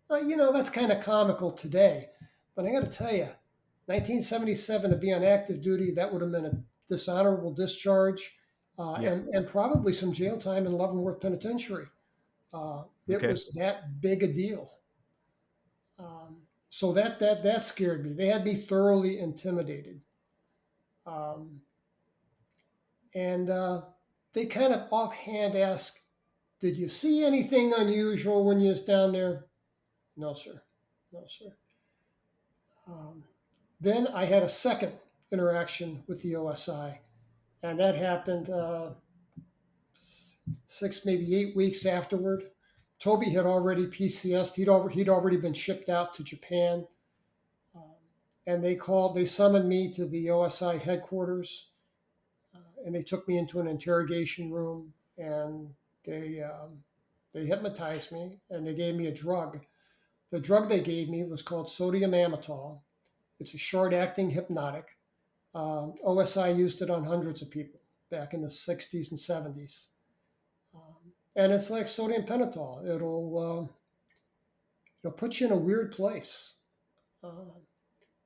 That's kind of comical today. But I got to tell you, 1977 to be on active duty, that would have been a dishonorable discharge Yeah. and probably some jail time in Leavenworth Penitentiary. It Okay. was that big a deal. So that scared me. They had me thoroughly intimidated. Um, and they kind of offhand asked, "Did you see anything unusual when you was down there?" No, sir. No, sir. Um, then I had a second interaction with the OSI, and that happened 6, maybe 8 weeks afterward. Toby had already PCS'd. He'd already been shipped out to Japan. And they summoned me to the OSI headquarters, and they took me into an interrogation room, and they hypnotized me, and they gave me a drug. The drug they gave me was called sodium amytal. It's a short-acting hypnotic. OSI used it on hundreds of people back in the 60s and 70s. And it's like sodium pentothal. It'll put you in a weird place.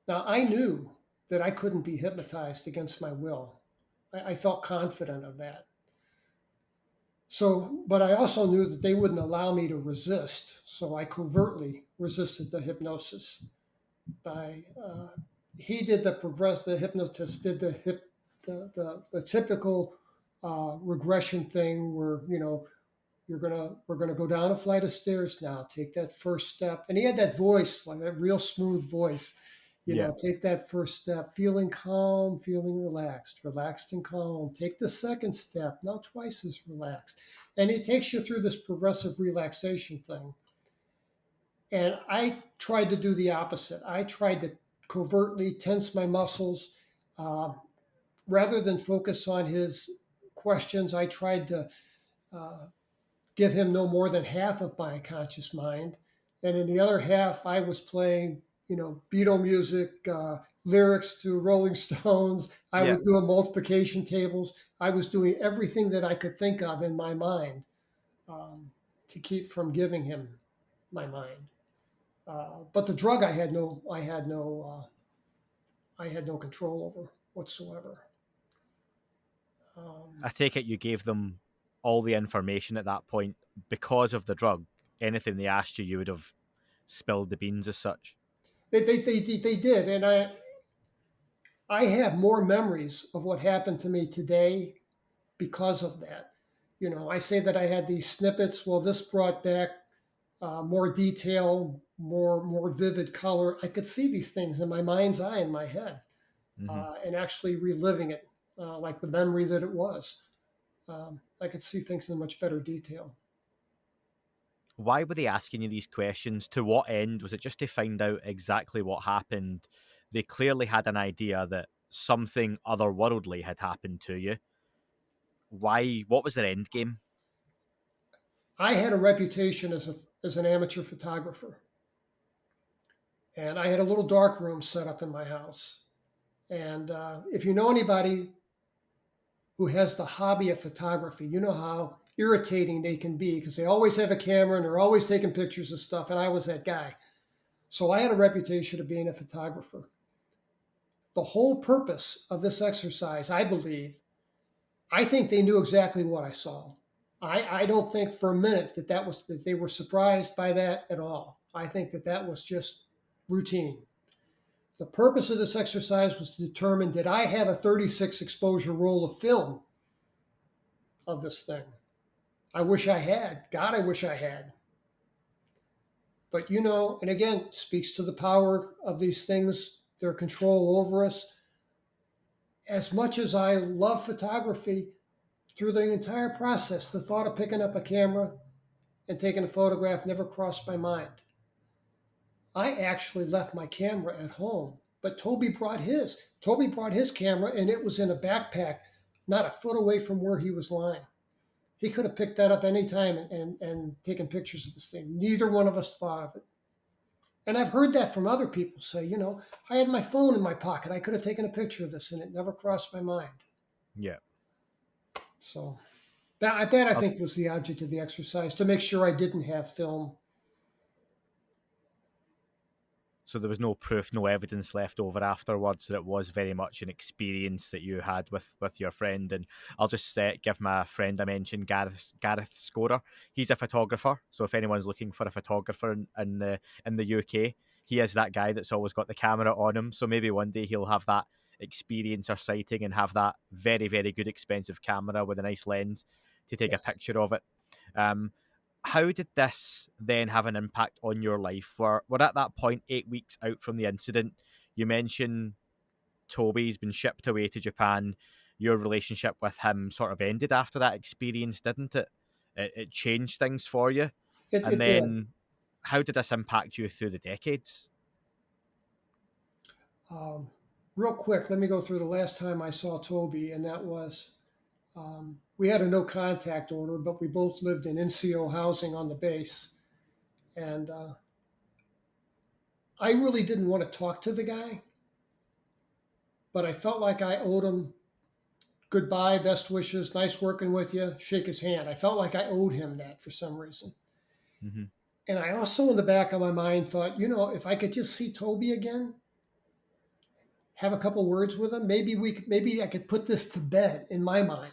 Now, I knew that I couldn't be hypnotized against my will. I felt confident of that. So, but I also knew that they wouldn't allow me to resist. So I covertly resisted the hypnosis. The hypnotist did the typical regression thing where, we're gonna go down a flight of stairs now. Take that first step, and he had that voice, like that real smooth voice. Yeah. Take that first step, feeling calm, feeling relaxed and calm. Take the second step, now twice as relaxed, and he takes you through this progressive relaxation thing. And I tried to do the opposite. I tried to covertly tense my muscles, uh, rather than focus on his questions. I tried to uh, give him no more than half of my conscious mind. And in the other half, I was playing, Beatle music, lyrics to Rolling Stones. I Yeah. was doing multiplication tables. I was doing everything that I could think of in my mind, to keep from giving him my mind. But the drug, I had no control over whatsoever. I take it you gave them all the information at that point because of the drug. Anything they asked you, you would have spilled the beans as such. They did, and I have more memories of what happened to me today because of that. I say that I had these snippets. Well, this brought back more detail, more vivid color. I could see these things in my mind's eye, in my head, Mm-hmm. and actually reliving it, like the memory that it was. I could see things in much better detail. Why were they asking you these questions? To what end? Was it just to find out exactly what happened? They clearly had an idea that something otherworldly had happened to you. Why? What was their end game? I had a reputation as an amateur photographer, and I had a little dark room set up in my house. And if you know anybody who has the hobby of photography, you know how irritating they can be because they always have a camera and they're always taking pictures of stuff. And I was that guy. So I had a reputation of being a photographer. The whole purpose of this exercise, I think they knew exactly what I saw. I don't think for a minute that they were surprised by that at all. I think that was just routine. The purpose of this exercise was to determine, did I have a 36 exposure roll of film of this thing? I wish I had. God, I wish I had. But and again, speaks to the power of these things, their control over us. As much as I love photography, through the entire process, the thought of picking up a camera and taking a photograph never crossed my mind. I actually left my camera at home, but Toby brought his. Toby brought his camera, and it was in a backpack, not a foot away from where he was lying. He could have picked that up anytime and taken pictures of this thing. Neither one of us thought of it. And I've heard that from other people say, I had my phone in my pocket. I could have taken a picture of this, and it never crossed my mind. Yeah. So that I think was the object of the exercise, to make sure I didn't have film. So there was no proof, no evidence left over afterwards. That it was very much an experience that you had with your friend. And I'll just give my friend I mentioned, Gareth Scorer. He's a photographer. So if anyone's looking for a photographer in the UK, he is that guy that's always got the camera on him. So maybe one day he'll have that experience or sighting and have that very, very good expensive camera with a nice lens to take a Yes. picture of it. How did this then have an impact on your life? We're at that point 8 weeks out from the incident. You mentioned Toby's been shipped away to Japan. Your relationship with him sort of ended after that experience, didn't it? It changed things for you. And It did. then how did this impact you through the decades? Um, Real quick, let me go through the last time I saw Toby, and that was we had a no contact order, but we both lived in NCO housing on the base. And I really didn't want to talk to the guy, but I felt like I owed him goodbye, best wishes, nice working with you, shake his hand. I felt like I owed him that for some reason. Mm-hmm. And I also, in the back of my mind, thought, if I could just see Toby again, have a couple words with him, maybe I could put this to bed in my mind.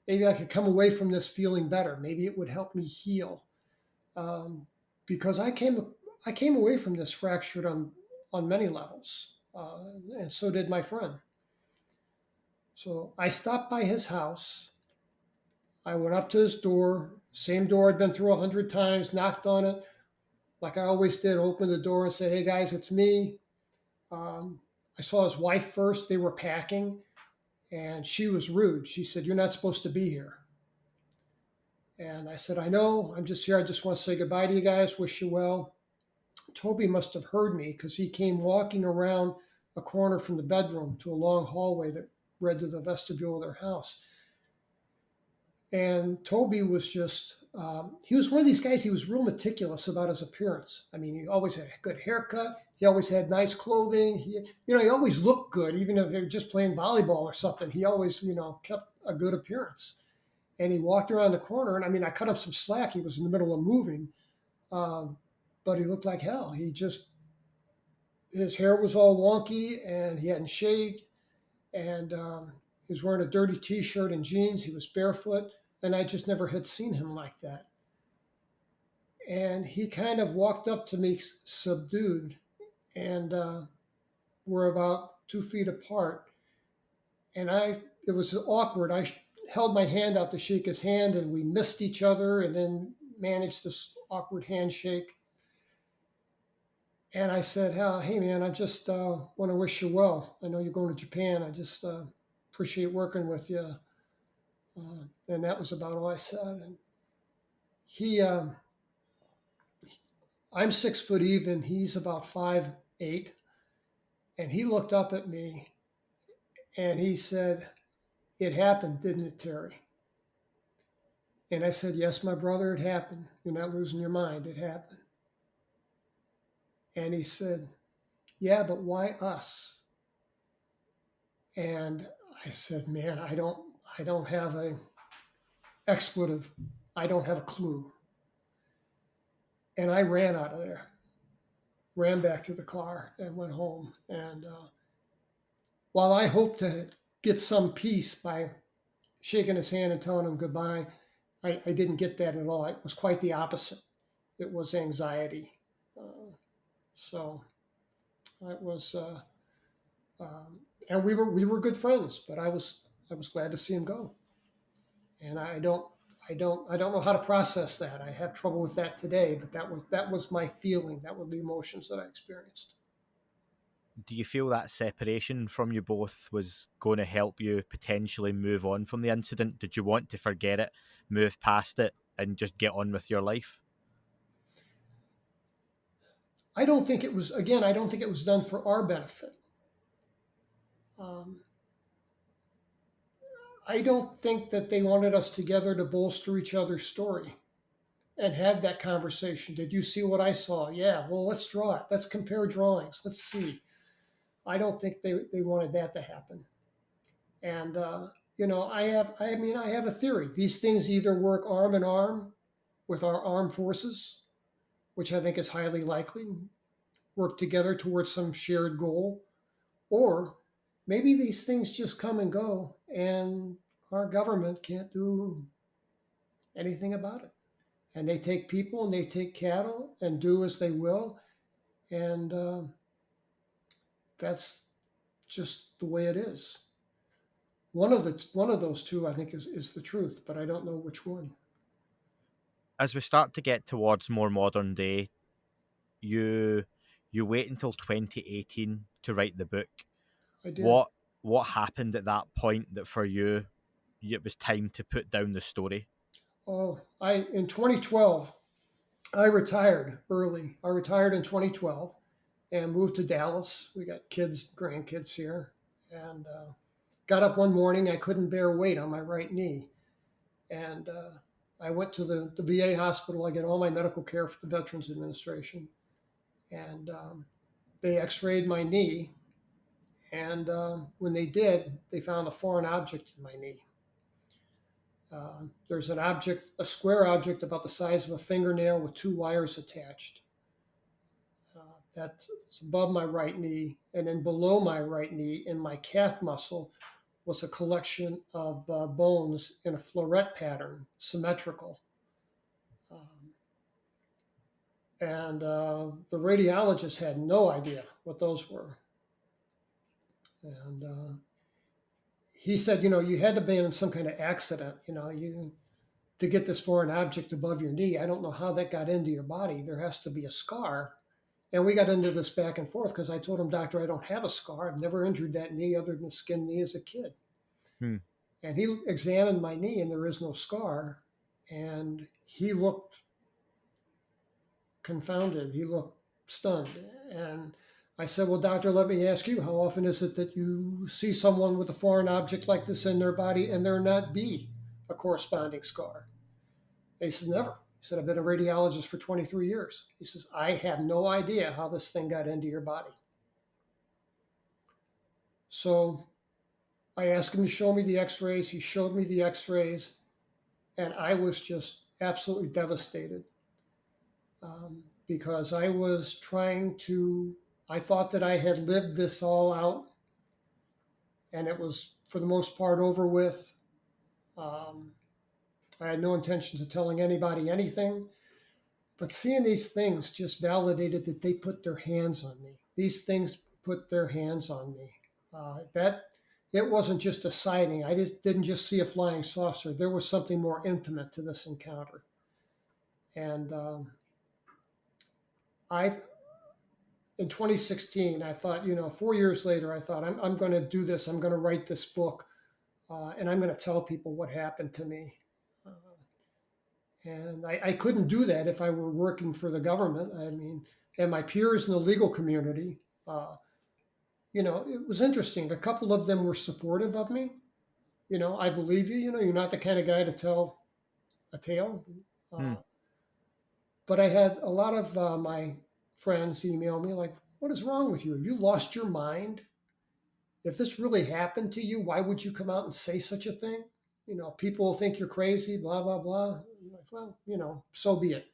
Maybe I could come away from this feeling better. Maybe it would help me heal. Because I came away from this fractured on many levels, and so did my friend. So I stopped by his house. I went up to his door, same door I'd been through 100 times, knocked on it, like I always did, opened the door and said, "Hey guys, it's me." I saw his wife first. They were packing, and she was rude. She said, "You're not supposed to be here." And I said, "I know, I'm just here. I just want to say goodbye to you guys, wish you well." Toby must have heard me because he came walking around a corner from the bedroom to a long hallway that led to the vestibule of their house. And Toby was just, he was one of these guys, he was real meticulous about his appearance. I mean, he always had a good haircut. He always had nice clothing. He always looked good, even if they were just playing volleyball or something. He always, kept a good appearance. And he walked around the corner, and I mean, I cut him some slack. He was in the middle of moving, but he looked like hell. His hair was all wonky, and he hadn't shaved, and he was wearing a dirty T-shirt and jeans. He was barefoot, and I just never had seen him like that. And he kind of walked up to me subdued, and we're about 2 feet apart. And it was awkward. I held my hand out to shake his hand, and we missed each other, and then managed this awkward handshake. And I said, "Hey, man, I just want to wish you well. I know you're going to Japan. I just appreciate working with you." And that was about all I said. And I'm 6 foot even. He's about 5'8". And he looked up at me and he said, "It happened, didn't it, Terry?" And I said, "Yes, my brother, it happened. You're not losing your mind. It happened." And he said, "Yeah, but why us?" And I said, "Man, I don't have a expletive. I don't have a clue." And I ran out of there, ran back to the car and went home. And while I hoped to get some peace by shaking his hand and telling him goodbye, I didn't get that at all. It was quite the opposite. It was anxiety. So it was, and we were good friends, but I was glad to see him go. And I don't know how to process that. I have trouble with that today, but that was my feeling. That were the emotions that I experienced. Do you feel that separation from you both was going to help you potentially move on from the incident? Did you want to forget it, move past it, and just get on with your life? I don't think it was, again, I don't think it was done for our benefit. I don't think that they wanted us together to bolster each other's story and have that conversation. Did you see what I saw? Yeah, well, let's draw it. Let's compare drawings. Let's see. I don't think they wanted that to happen. And, I have a theory. These things either work arm in arm with our armed forces, which I think is highly likely, work together towards some shared goal. Or maybe these things just come and go, and our government can't do anything about it. And they take people and they take cattle and do as they will. And that's just the way it is. One of those two, I think, is the truth, but I don't know which one. As we start to get towards more modern day, you wait until 2018 to write the book. I did. What happened at that point that for you it was time to put down the story? Oh, in 2012, I retired early. I retired in 2012 and moved to Dallas. We got kids, grandkids here, and got up one morning. I couldn't bear weight on my right knee, and I went to the VA hospital. I get all my medical care for the Veterans Administration, and they X-rayed my knee. And when they did, they found a foreign object in my knee. There's an object, a square object about the size of a fingernail with two wires attached. That's above my right knee. And then below my right knee, in my calf muscle, was a collection of bones in a floret pattern, symmetrical. And the radiologist had no idea what those were. And he said, you had to be in some kind of accident, to get this foreign object above your knee. I don't know how that got into your body. There has to be a scar. And we got into this back and forth because I told him, doctor, I don't have a scar. I've never injured that knee other than a skin knee as a kid. And he examined my knee and there is no scar. And he looked confounded. He looked stunned. And I said, well, doctor, let me ask you, how often is it that you see someone with a foreign object like this in their body and there not be a corresponding scar? And he said, never. He said, I've been a radiologist for 23 years. He says, I have no idea how this thing got into your body. So I asked him to show me the x-rays. He showed me the x-rays, and I was just absolutely devastated because I was I thought that I had lived this all out, and it was, for the most part, over with. I had no intentions of telling anybody anything, but seeing these things just validated that they put their hands on me. These things put their hands on me. It wasn't just a sighting. I didn't just see a flying saucer. There was something more intimate to this encounter. And in 2016, I thought, 4 years later, I thought, I'm going to do this. I'm going to write this book, and I'm going to tell people what happened to me. And I couldn't do that if I were working for the government. I mean, and my peers in the legal community, it was interesting. A couple of them were supportive of me. I believe you. You're not the kind of guy to tell a tale. But I had a lot of my friends email me like, what is wrong with you? Have you lost your mind? If this really happened to you, why would you come out and say such a thing? People will think you're crazy, blah, blah, blah. I'm like, well, so be it.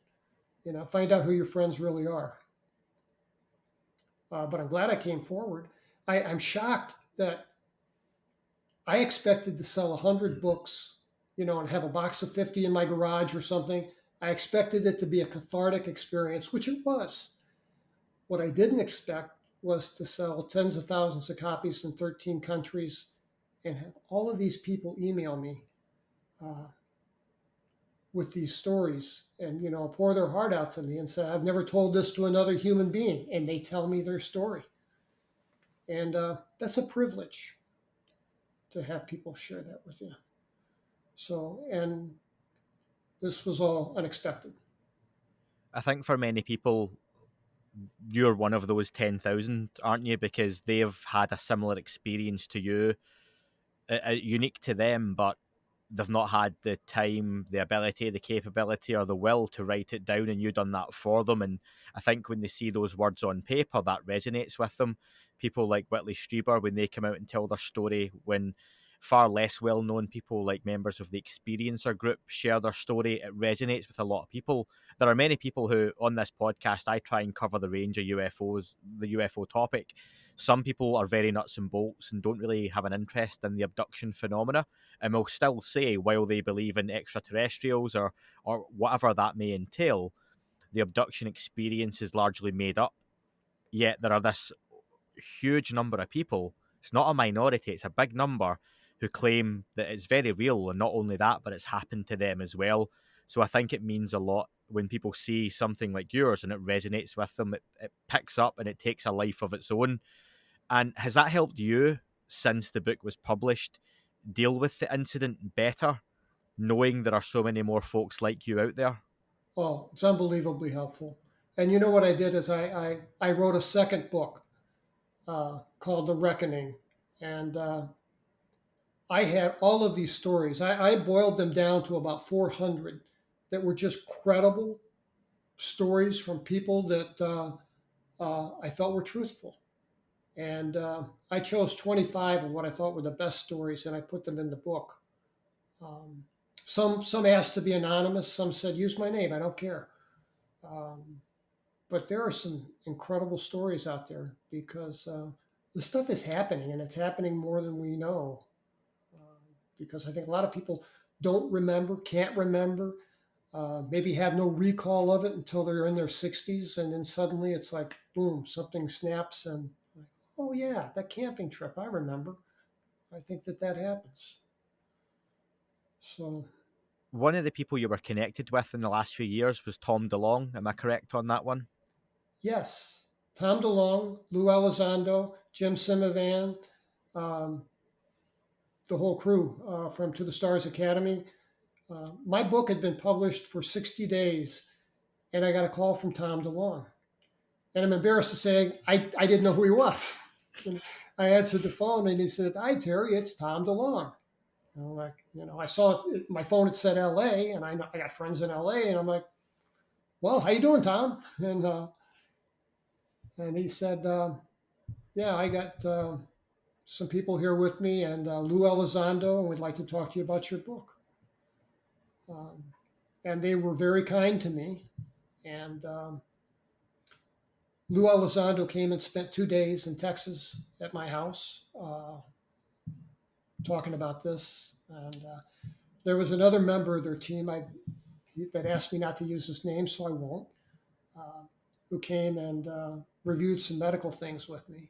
Find out who your friends really are. But I'm glad I came forward. I'm shocked that I expected to sell 100 books, and have a box of 50 in my garage or something. I expected it to be a cathartic experience, which it was. What I didn't expect was to sell tens of thousands of copies in 13 countries and have all of these people email me with these stories and, pour their heart out to me and say, I've never told this to another human being. And they tell me their story. And that's a privilege to have people share that with you. So, and this was all unexpected. I think for many people, you're one of those 10,000, aren't you? Because they've had a similar experience to you, unique to them, but they've not had the time, the ability, the capability, or the will to write it down, and you've done that for them. And I think when they see those words on paper, that resonates with them. People like Whitley Strieber, when they come out and tell their story, when far less well-known people like members of the experiencer group share their story, it resonates with a lot of people. There are many people who, on this podcast, I try and cover the range of UFOs, the UFO topic. Some people are very nuts and bolts and don't really have an interest in the abduction phenomena, and will still say, while they believe in extraterrestrials or whatever that may entail, the abduction experience is largely made up. Yet there are this huge number of people, it's not a minority, it's a big number, who claim that it's very real, and not only that, but it's happened to them as well. So I think it means a lot when people see something like yours and it resonates with them, it picks up and it takes a life of its own. And has that helped you, since the book was published, deal with the incident better, knowing there are so many more folks like you out there? Oh, it's unbelievably helpful. And you know what I did is I wrote a second book called The Reckoning. And I had all of these stories. I boiled them down to about 400 that were just credible stories from people that I felt were truthful. And I chose 25 of what I thought were the best stories, and I put them in the book. Um, some asked to be anonymous. Some said, use my name. I don't care. Um, but there are some incredible stories out there because this stuff is happening, and it's happening more than we know. Because I think a lot of people don't remember, can't remember, maybe have no recall of it until they're in their 60s, and then suddenly it's like, boom, something snaps, and like, oh yeah, that camping trip, I remember. I think that happens. So One of the people you were connected with in the last few years was Tom DeLonge. Am I correct on that one? yes, Tom DeLonge, Lou Elizondo, Jim Semivan, um, the whole crew from To the Stars Academy. My book had been published for 60 days, and I got a call from Tom DeLonge. And I'm embarrassed to say I didn't know who he was. And I answered the phone, and he said, "Hi, Terry, it's Tom DeLonge." And I'm like, I saw it, my phone had said L.A., and I got friends in L.A., and I'm like, "Well, how you doing, Tom?" And he said, "Yeah, I got some people here with me, and Lou Elizondo, and we'd like to talk to you about your book." Um, and they were very kind to me. And Lou Elizondo came and spent 2 days in Texas at my house talking about this. And there was another member of their team that asked me not to use his name, so I won't, uh, who came and reviewed some medical things with me.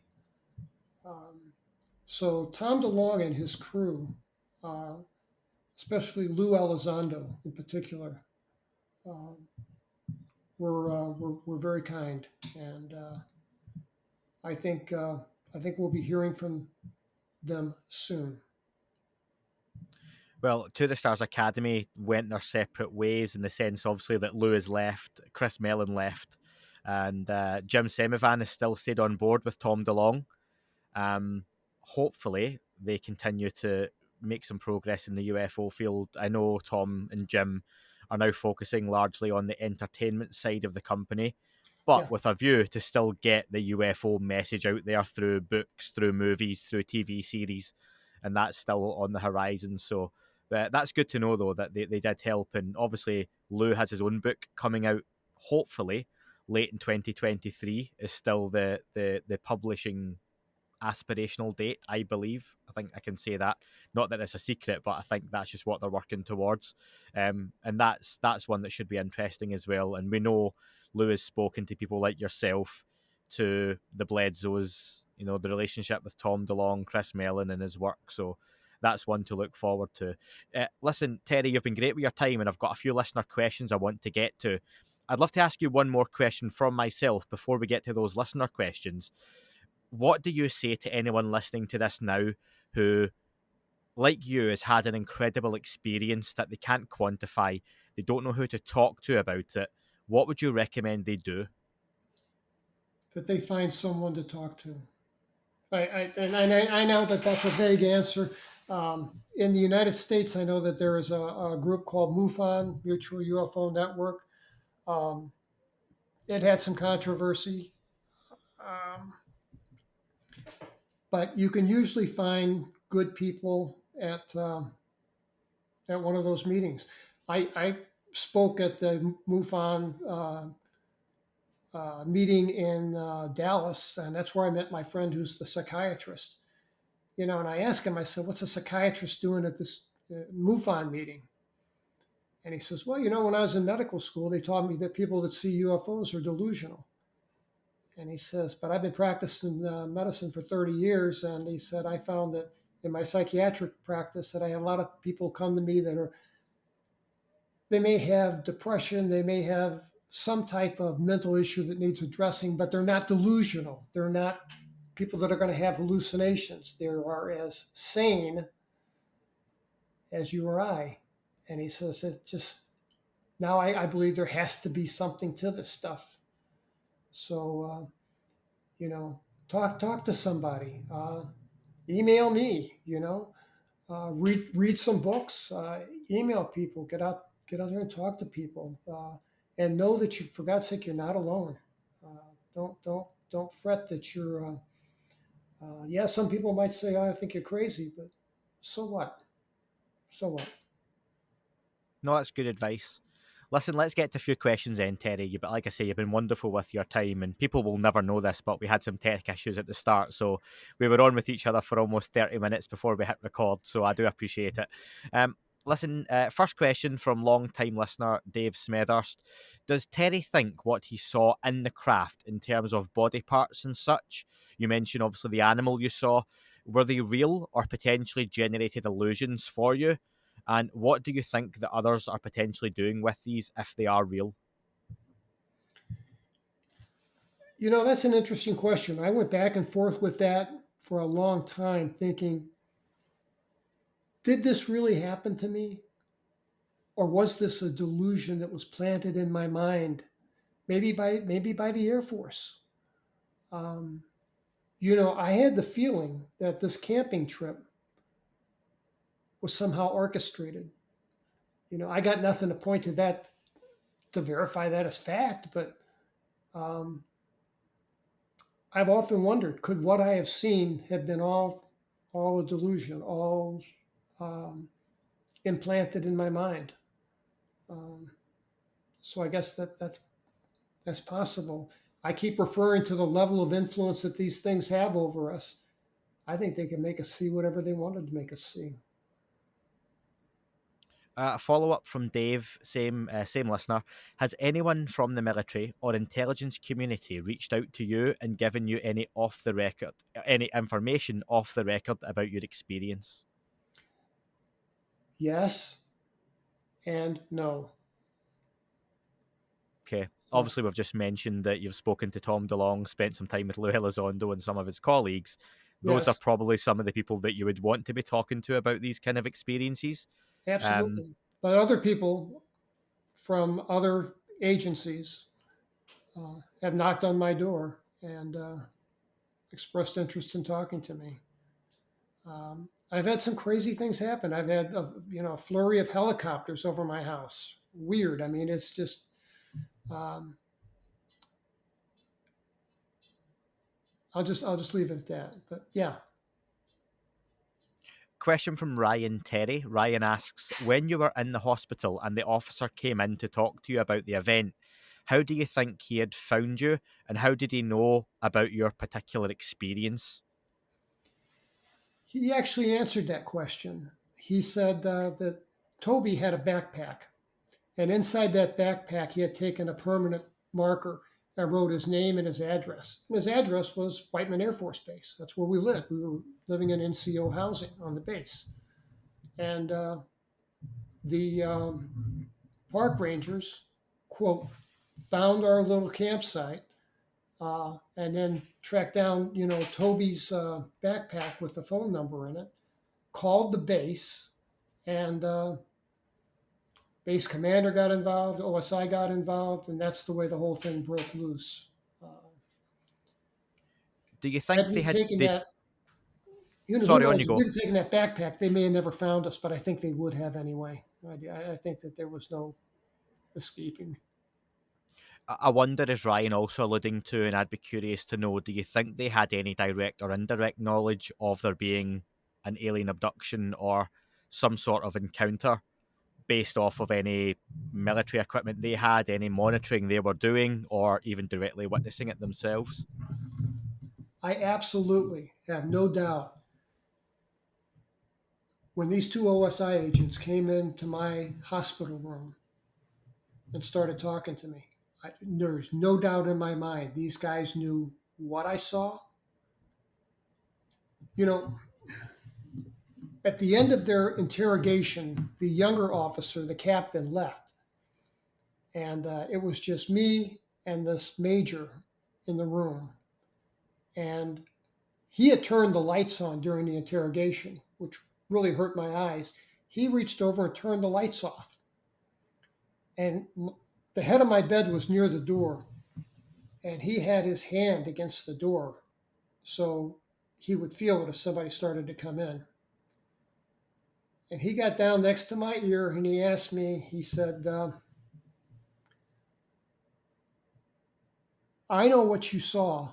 So Tom DeLonge and his crew, uh, especially Lou Elizondo in particular, um, were very kind, and I think we'll be hearing from them soon. Well, To the Stars Academy went their separate ways, in the sense, obviously, that Lou has left, Chris Mellon left, and Jim Semivan has still stayed on board with Tom DeLonge. Hopefully, they continue to make some progress in the UFO field. I know Tom and Jim are now focusing largely on the entertainment side of the company, but Yeah, with a view to still get the UFO message out there through books, through movies, through TV series, and that's still on the horizon. So that's good to know, though, that they did help. And obviously, Lou has his own book coming out, hopefully, late in 2023 is still the publishing aspirational date, I believe. I think I can say that. Not that it's a secret, but I think that's just what they're working towards. And that's one that should be interesting as well. And we know Lou has spoken to people like yourself, to the Bledsoes, the relationship with Tom DeLonge, Chris Mellon, and his work. So that's one to look forward to. Listen, Terry, you've been great with your time, and I've got a few listener questions I want to get to. I'd love to ask you one more question from myself before we get to those listener questions. What do you say to anyone listening to this now who, like you, has had an incredible experience that they can't quantify? They don't know who to talk to about it. What would you recommend they do? that they find someone to talk to. I know that that's a vague answer. In the United States, I know that there is a group called MUFON, Mutual UFO Network. Um, it had some controversy, um, but you can usually find good people at one of those meetings. I spoke at the MUFON meeting in Dallas, and that's where I met my friend who's the psychiatrist. And I asked him, I said, "What's a psychiatrist doing at this MUFON meeting?" And he says, "Well, when I was in medical school, they taught me that people that see UFOs are delusional." And he says, "But I've been practicing medicine for 30 years." And he said, "I found that in my psychiatric practice that I had a lot of people come to me they may have depression, they may have some type of mental issue that needs addressing, but they're not delusional. They're not people that are going to have hallucinations. They are as sane as you or I." And he says, "It just, now I believe there has to be something to this stuff. So, talk to somebody, email me, read some books, email people, get out there and talk to people, and know that you, for God's sake, you're not alone. Don't fret that you're. Yeah, some people might say, "Oh, I think you're crazy," but so what? So what? No, that's good advice. Listen, let's get to a few questions then, Terry. But like I say, you've been wonderful with your time, and people will never know this, but we had some tech issues at the start, so we were on with each other for almost 30 minutes before we hit record, so I do appreciate it. Listen, first question from long-time listener Dave Smethurst. Does Terry think what he saw in the craft in terms of body parts and such, you mentioned obviously the animal you saw, were they real or potentially generated illusions for you? And what do you think that others are potentially doing with these if they are real? That's an interesting question. I went back and forth with that for a long time, thinking, did this really happen to me? Or was this a delusion that was planted in my mind, maybe by the Air Force? Um, I had the feeling that this camping trip was somehow orchestrated. I got nothing to point to that to verify that as fact, but um, I've often wondered, could what I have seen have been all a delusion, all um, implanted in my mind? Um, so I guess that's possible. I keep referring to the level of influence that these things have over us. I think they can make us see whatever they wanted to make us see. A follow-up from Dave, same listener. Has anyone from the military or intelligence community reached out to you and given you any information off the record about your experience? Yes and no. Okay. So, Obviously, we've just mentioned that you've spoken to Tom DeLonge, spent some time with Lou Elizondo and some of his colleagues. Those are yes, probably some of the people that you would want to be talking to about these kind of experiences. Um, absolutely. But other people from other agencies have knocked on my door and expressed interest in talking to me. I've had some crazy things happen. I've had a flurry of helicopters over my house. Weird. I mean, it's just um, I'll just leave it at that. But yeah, Question from Ryan Terry. Ryan asks, when you were in the hospital and the officer came in to talk to you about the event, how do you think he had found you and how did he know about your particular experience? he actually answered that question. He said that Toby had a backpack, and inside that backpack, he had taken a permanent marker and wrote his name and his address. And his address was Whiteman Air Force Base. That's where we lived. We were living in NCO housing on the base. And the park rangers, quote, found our little campsite and then tracked down, Toby's backpack with the phone number in it, called the base, and base commander got involved, OSI got involved, and that's the way the whole thing broke loose. Uh, Do you had think we they had taken they that, who sorry, on you knows? If go. we'd have taken that backpack, they may have never found us, but I think they would have anyway. I think that there was no escaping. I wonder, is Ryan also alluding to, and I'd be curious to know, do you think they had any direct or indirect knowledge of there being an alien abduction or some sort of encounter based off of any military equipment they had, any monitoring they were doing, or even directly witnessing it themselves? I absolutely have no doubt when these two OSI agents came into my hospital room and started talking to me, there's no doubt in my mind these guys knew what I saw. You know, at the end of their interrogation, the younger officer, the captain, left. And it was just me and this major in the room. And he had turned the lights on during the interrogation, which really hurt my eyes. He reached over and turned the lights off. And the head of my bed was near the door. And he had his hand against the door so he would feel it if somebody started to come in. And he got down next to my ear and he asked me, he said, I know what you saw.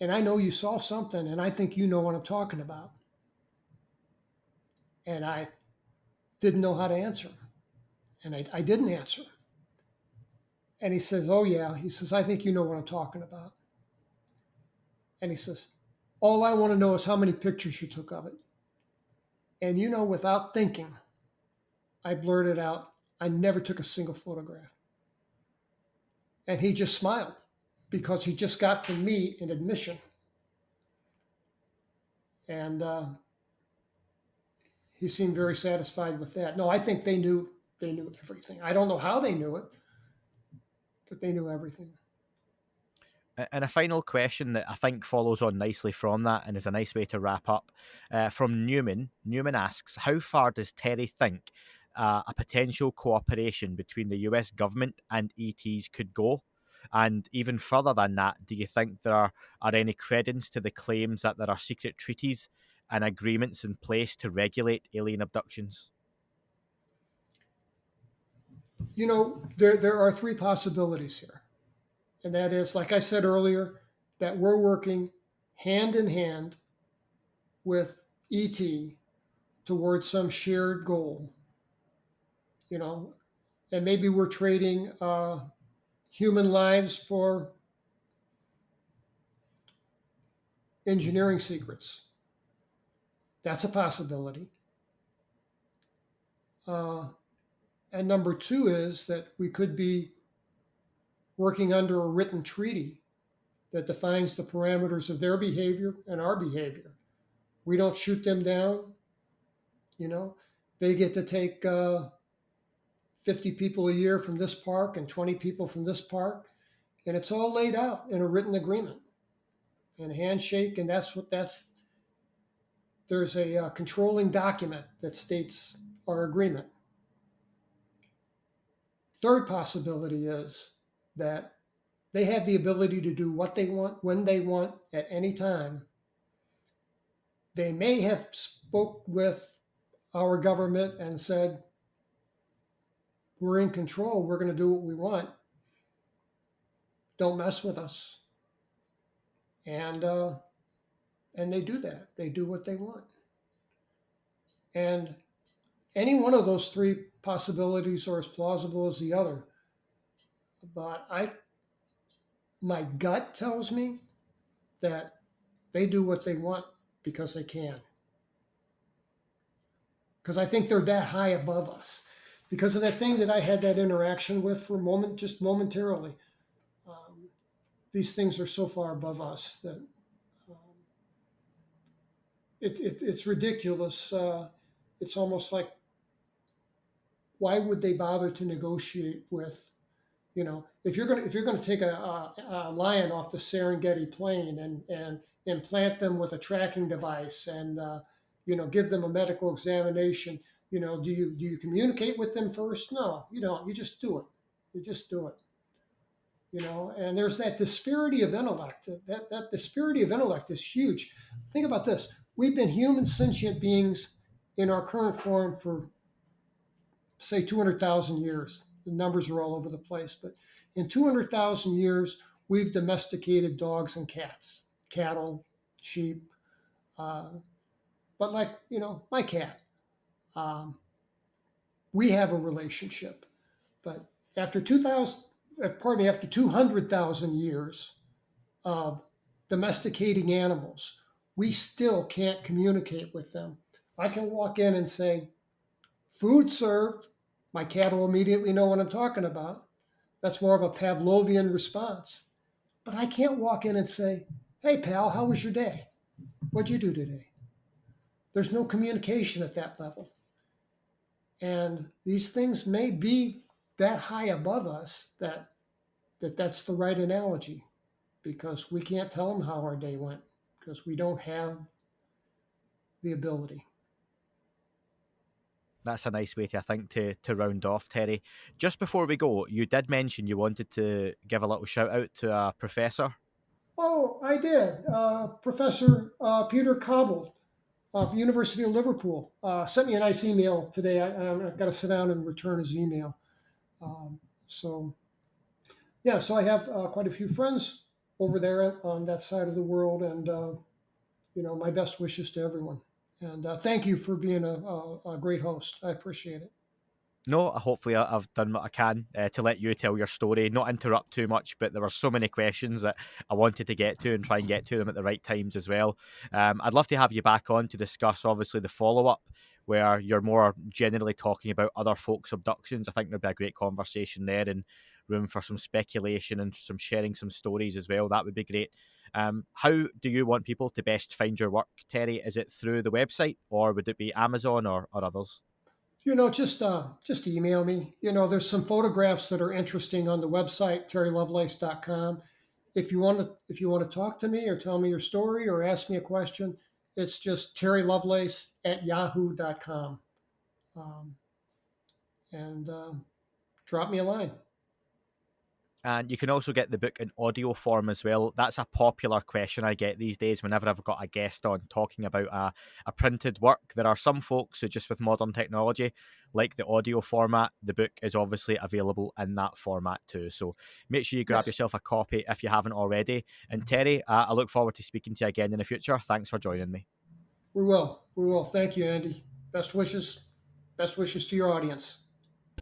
And I know you saw something, and I think you know what I'm talking about. And I didn't know how to answer. And I didn't answer. And he says, oh, yeah. He says, I think you know what I'm talking about. And he says, all I want to know is how many pictures you took of it. And without thinking, I blurted out, I never took a single photograph. And he just smiled because he just got from me an admission. And he seemed very satisfied with that. No, I think they knew everything. I don't know how they knew it, but they knew everything. And a final question that I think follows on nicely from that and is a nice way to wrap up. From Newman. Newman asks, how far does Terry think a potential cooperation between the US government and ETs could go? And even further than that, do you think there are any credence to the claims that there are secret treaties and agreements in place to regulate alien abductions? There are three possibilities here. And that is, like I said earlier, that we're working hand in hand with ET towards some shared goal. And maybe we're trading human lives for engineering secrets. That's a possibility. And number two is that we could be working under a written treaty that defines the parameters of their behavior and our behavior. We don't shoot them down. They get to take 50 people a year from this park and 20 people from this park. And it's all laid out in a written agreement and a handshake. And there's a controlling document that states our agreement. Third possibility is that they have the ability to do what they want, when they want, at any time. They may have spoke with our government and said, we're in control, we're going to do what we want. Don't mess with us. And they do that. They do what they want. And any one of those three possibilities are as plausible as the other. But my gut tells me that they do what they want because they can. Because I think they're that high above us. Because of that thing that I had that interaction with for a moment, just momentarily. These things are so far above us that it's ridiculous. It's almost like, why would they bother to negotiate with, if you're going to take a lion off the Serengeti plain and implant them with a tracking device and give them a medical examination, do you communicate with them first? No, you don't. You just do it. You just do it. And there's that disparity of intellect. That disparity of intellect is huge. Think about this. We've been human sentient beings in our current form for, say, 200,000 years. The numbers are all over the place. But in 200,000 years, we've domesticated dogs and cats, cattle, sheep, But like, my cat, we have a relationship. But after 200,000 years of domesticating animals, we still can't communicate with them. I can walk in and say, food served. My cat will immediately know what I'm talking about. That's more of a Pavlovian response. But I can't walk in and say, hey, pal, how was your day? What'd you do today? There's no communication at that level. And these things may be that high above us that's the right analogy, because we can't tell them how our day went because we don't have the ability. That's a nice way to, I think, to round off, Terry. Just before we go, you did mention you wanted to give a little shout out to a professor. Oh, I did. Professor Peter Cahill of University of Liverpool sent me a nice email today. I've got to sit down and return his email. So I have quite a few friends over there on that side of the world, and my best wishes to everyone. And thank you for being a great host. I appreciate it. No, hopefully I've done what I can to let you tell your story, not interrupt too much, but there were so many questions that I wanted to get to and try and get to them at the right times as well. I'd love to have you back on to discuss, obviously, the follow-up, where you're more generally talking about other folks' abductions. I think there'd be a great conversation there and room for some speculation and some sharing some stories as well. That would be great. How do you want people to best find your work, Terry? Is it through the website, or would it be Amazon or others? Just email me. There's some photographs that are interesting on the website, terrylovelace.com. If you want to talk to me or tell me your story or ask me a question, it's just terrylovelace@yahoo.com. Drop me a line. And you can also get the book in audio form as well. That's a popular question I get these days whenever I've got a guest on talking about a printed work. There are some folks who just with modern technology like the audio format. The book is obviously available in that format too. So make sure you grab yourself a copy if you haven't already. And Terry, I look forward to speaking to you again in the future. Thanks for joining me. We will. Thank you, Andy. Best wishes to your audience.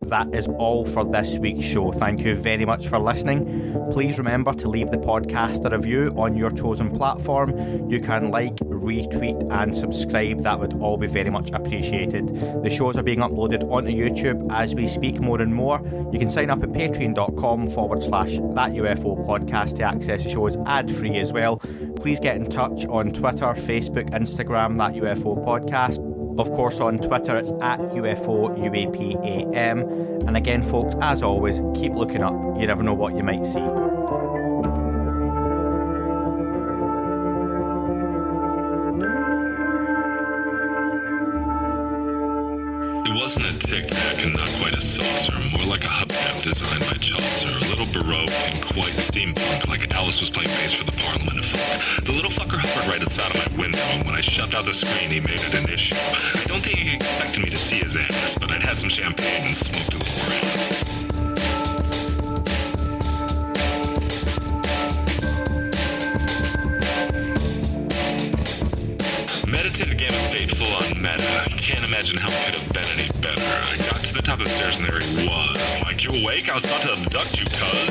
That is all for this week's show. Thank you very much for listening. Please remember to leave the podcast a review on your chosen platform. You can like, retweet and subscribe. That would all be very much appreciated. The shows are being uploaded onto YouTube as we speak more and more. You can sign up at patreon.com/That UFO podcast to access the shows ad-free as well. Please get in touch on Twitter, Facebook, Instagram, That UFO podcast. Of course, on Twitter, it's at UFO UAPAM. And again, folks, as always, keep looking up. You never know what you might see. It wasn't a tic-tac and not quite a saucer, more like a hubcap designed by Chaucer, a little baroque and quite steampunk, like Alice was playing bass for the Parliament of Folk. The little fucker hovered right outside of my window, and when I shoved out the screen, he made it an issue. I don't think he expected me to see his ass, but I'd had some champagne and smoked a little around. Meditative game of state full on meta. You can't imagine how it could have been any better. I got to the top of the stairs and there he was. Like, you awake? I was about to abduct you, cuz.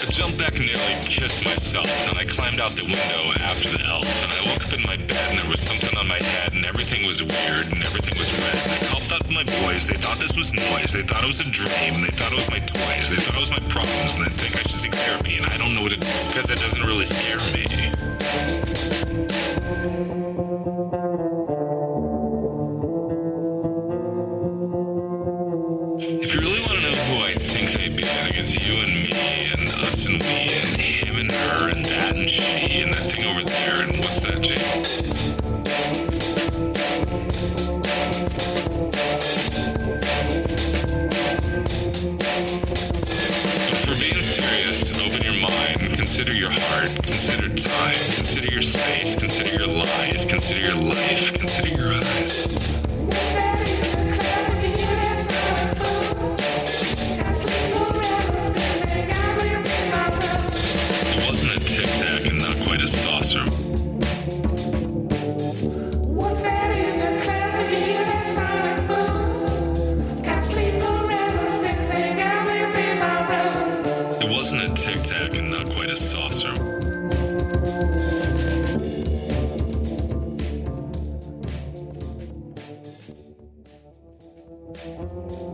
I jumped back and nearly kissed myself, and I climbed out the window after the elf, and I woke up in my bed and there was something on my head and everything was weird and everything was red. And I called out to my boys. They thought this was noise. They thought it was a dream. They thought it was my toys. They thought it was my problems, and they think I should seek therapy, and I don't know what to do because it doesn't really scare me. If you really want to know who I think I be, I think it's you and me and us and we and him and her and that and she and that thing over there and what's that, Jake? But for being serious, open your mind, consider your heart, consider time, consider your space, consider your lies, consider your life, consider your eyes. you.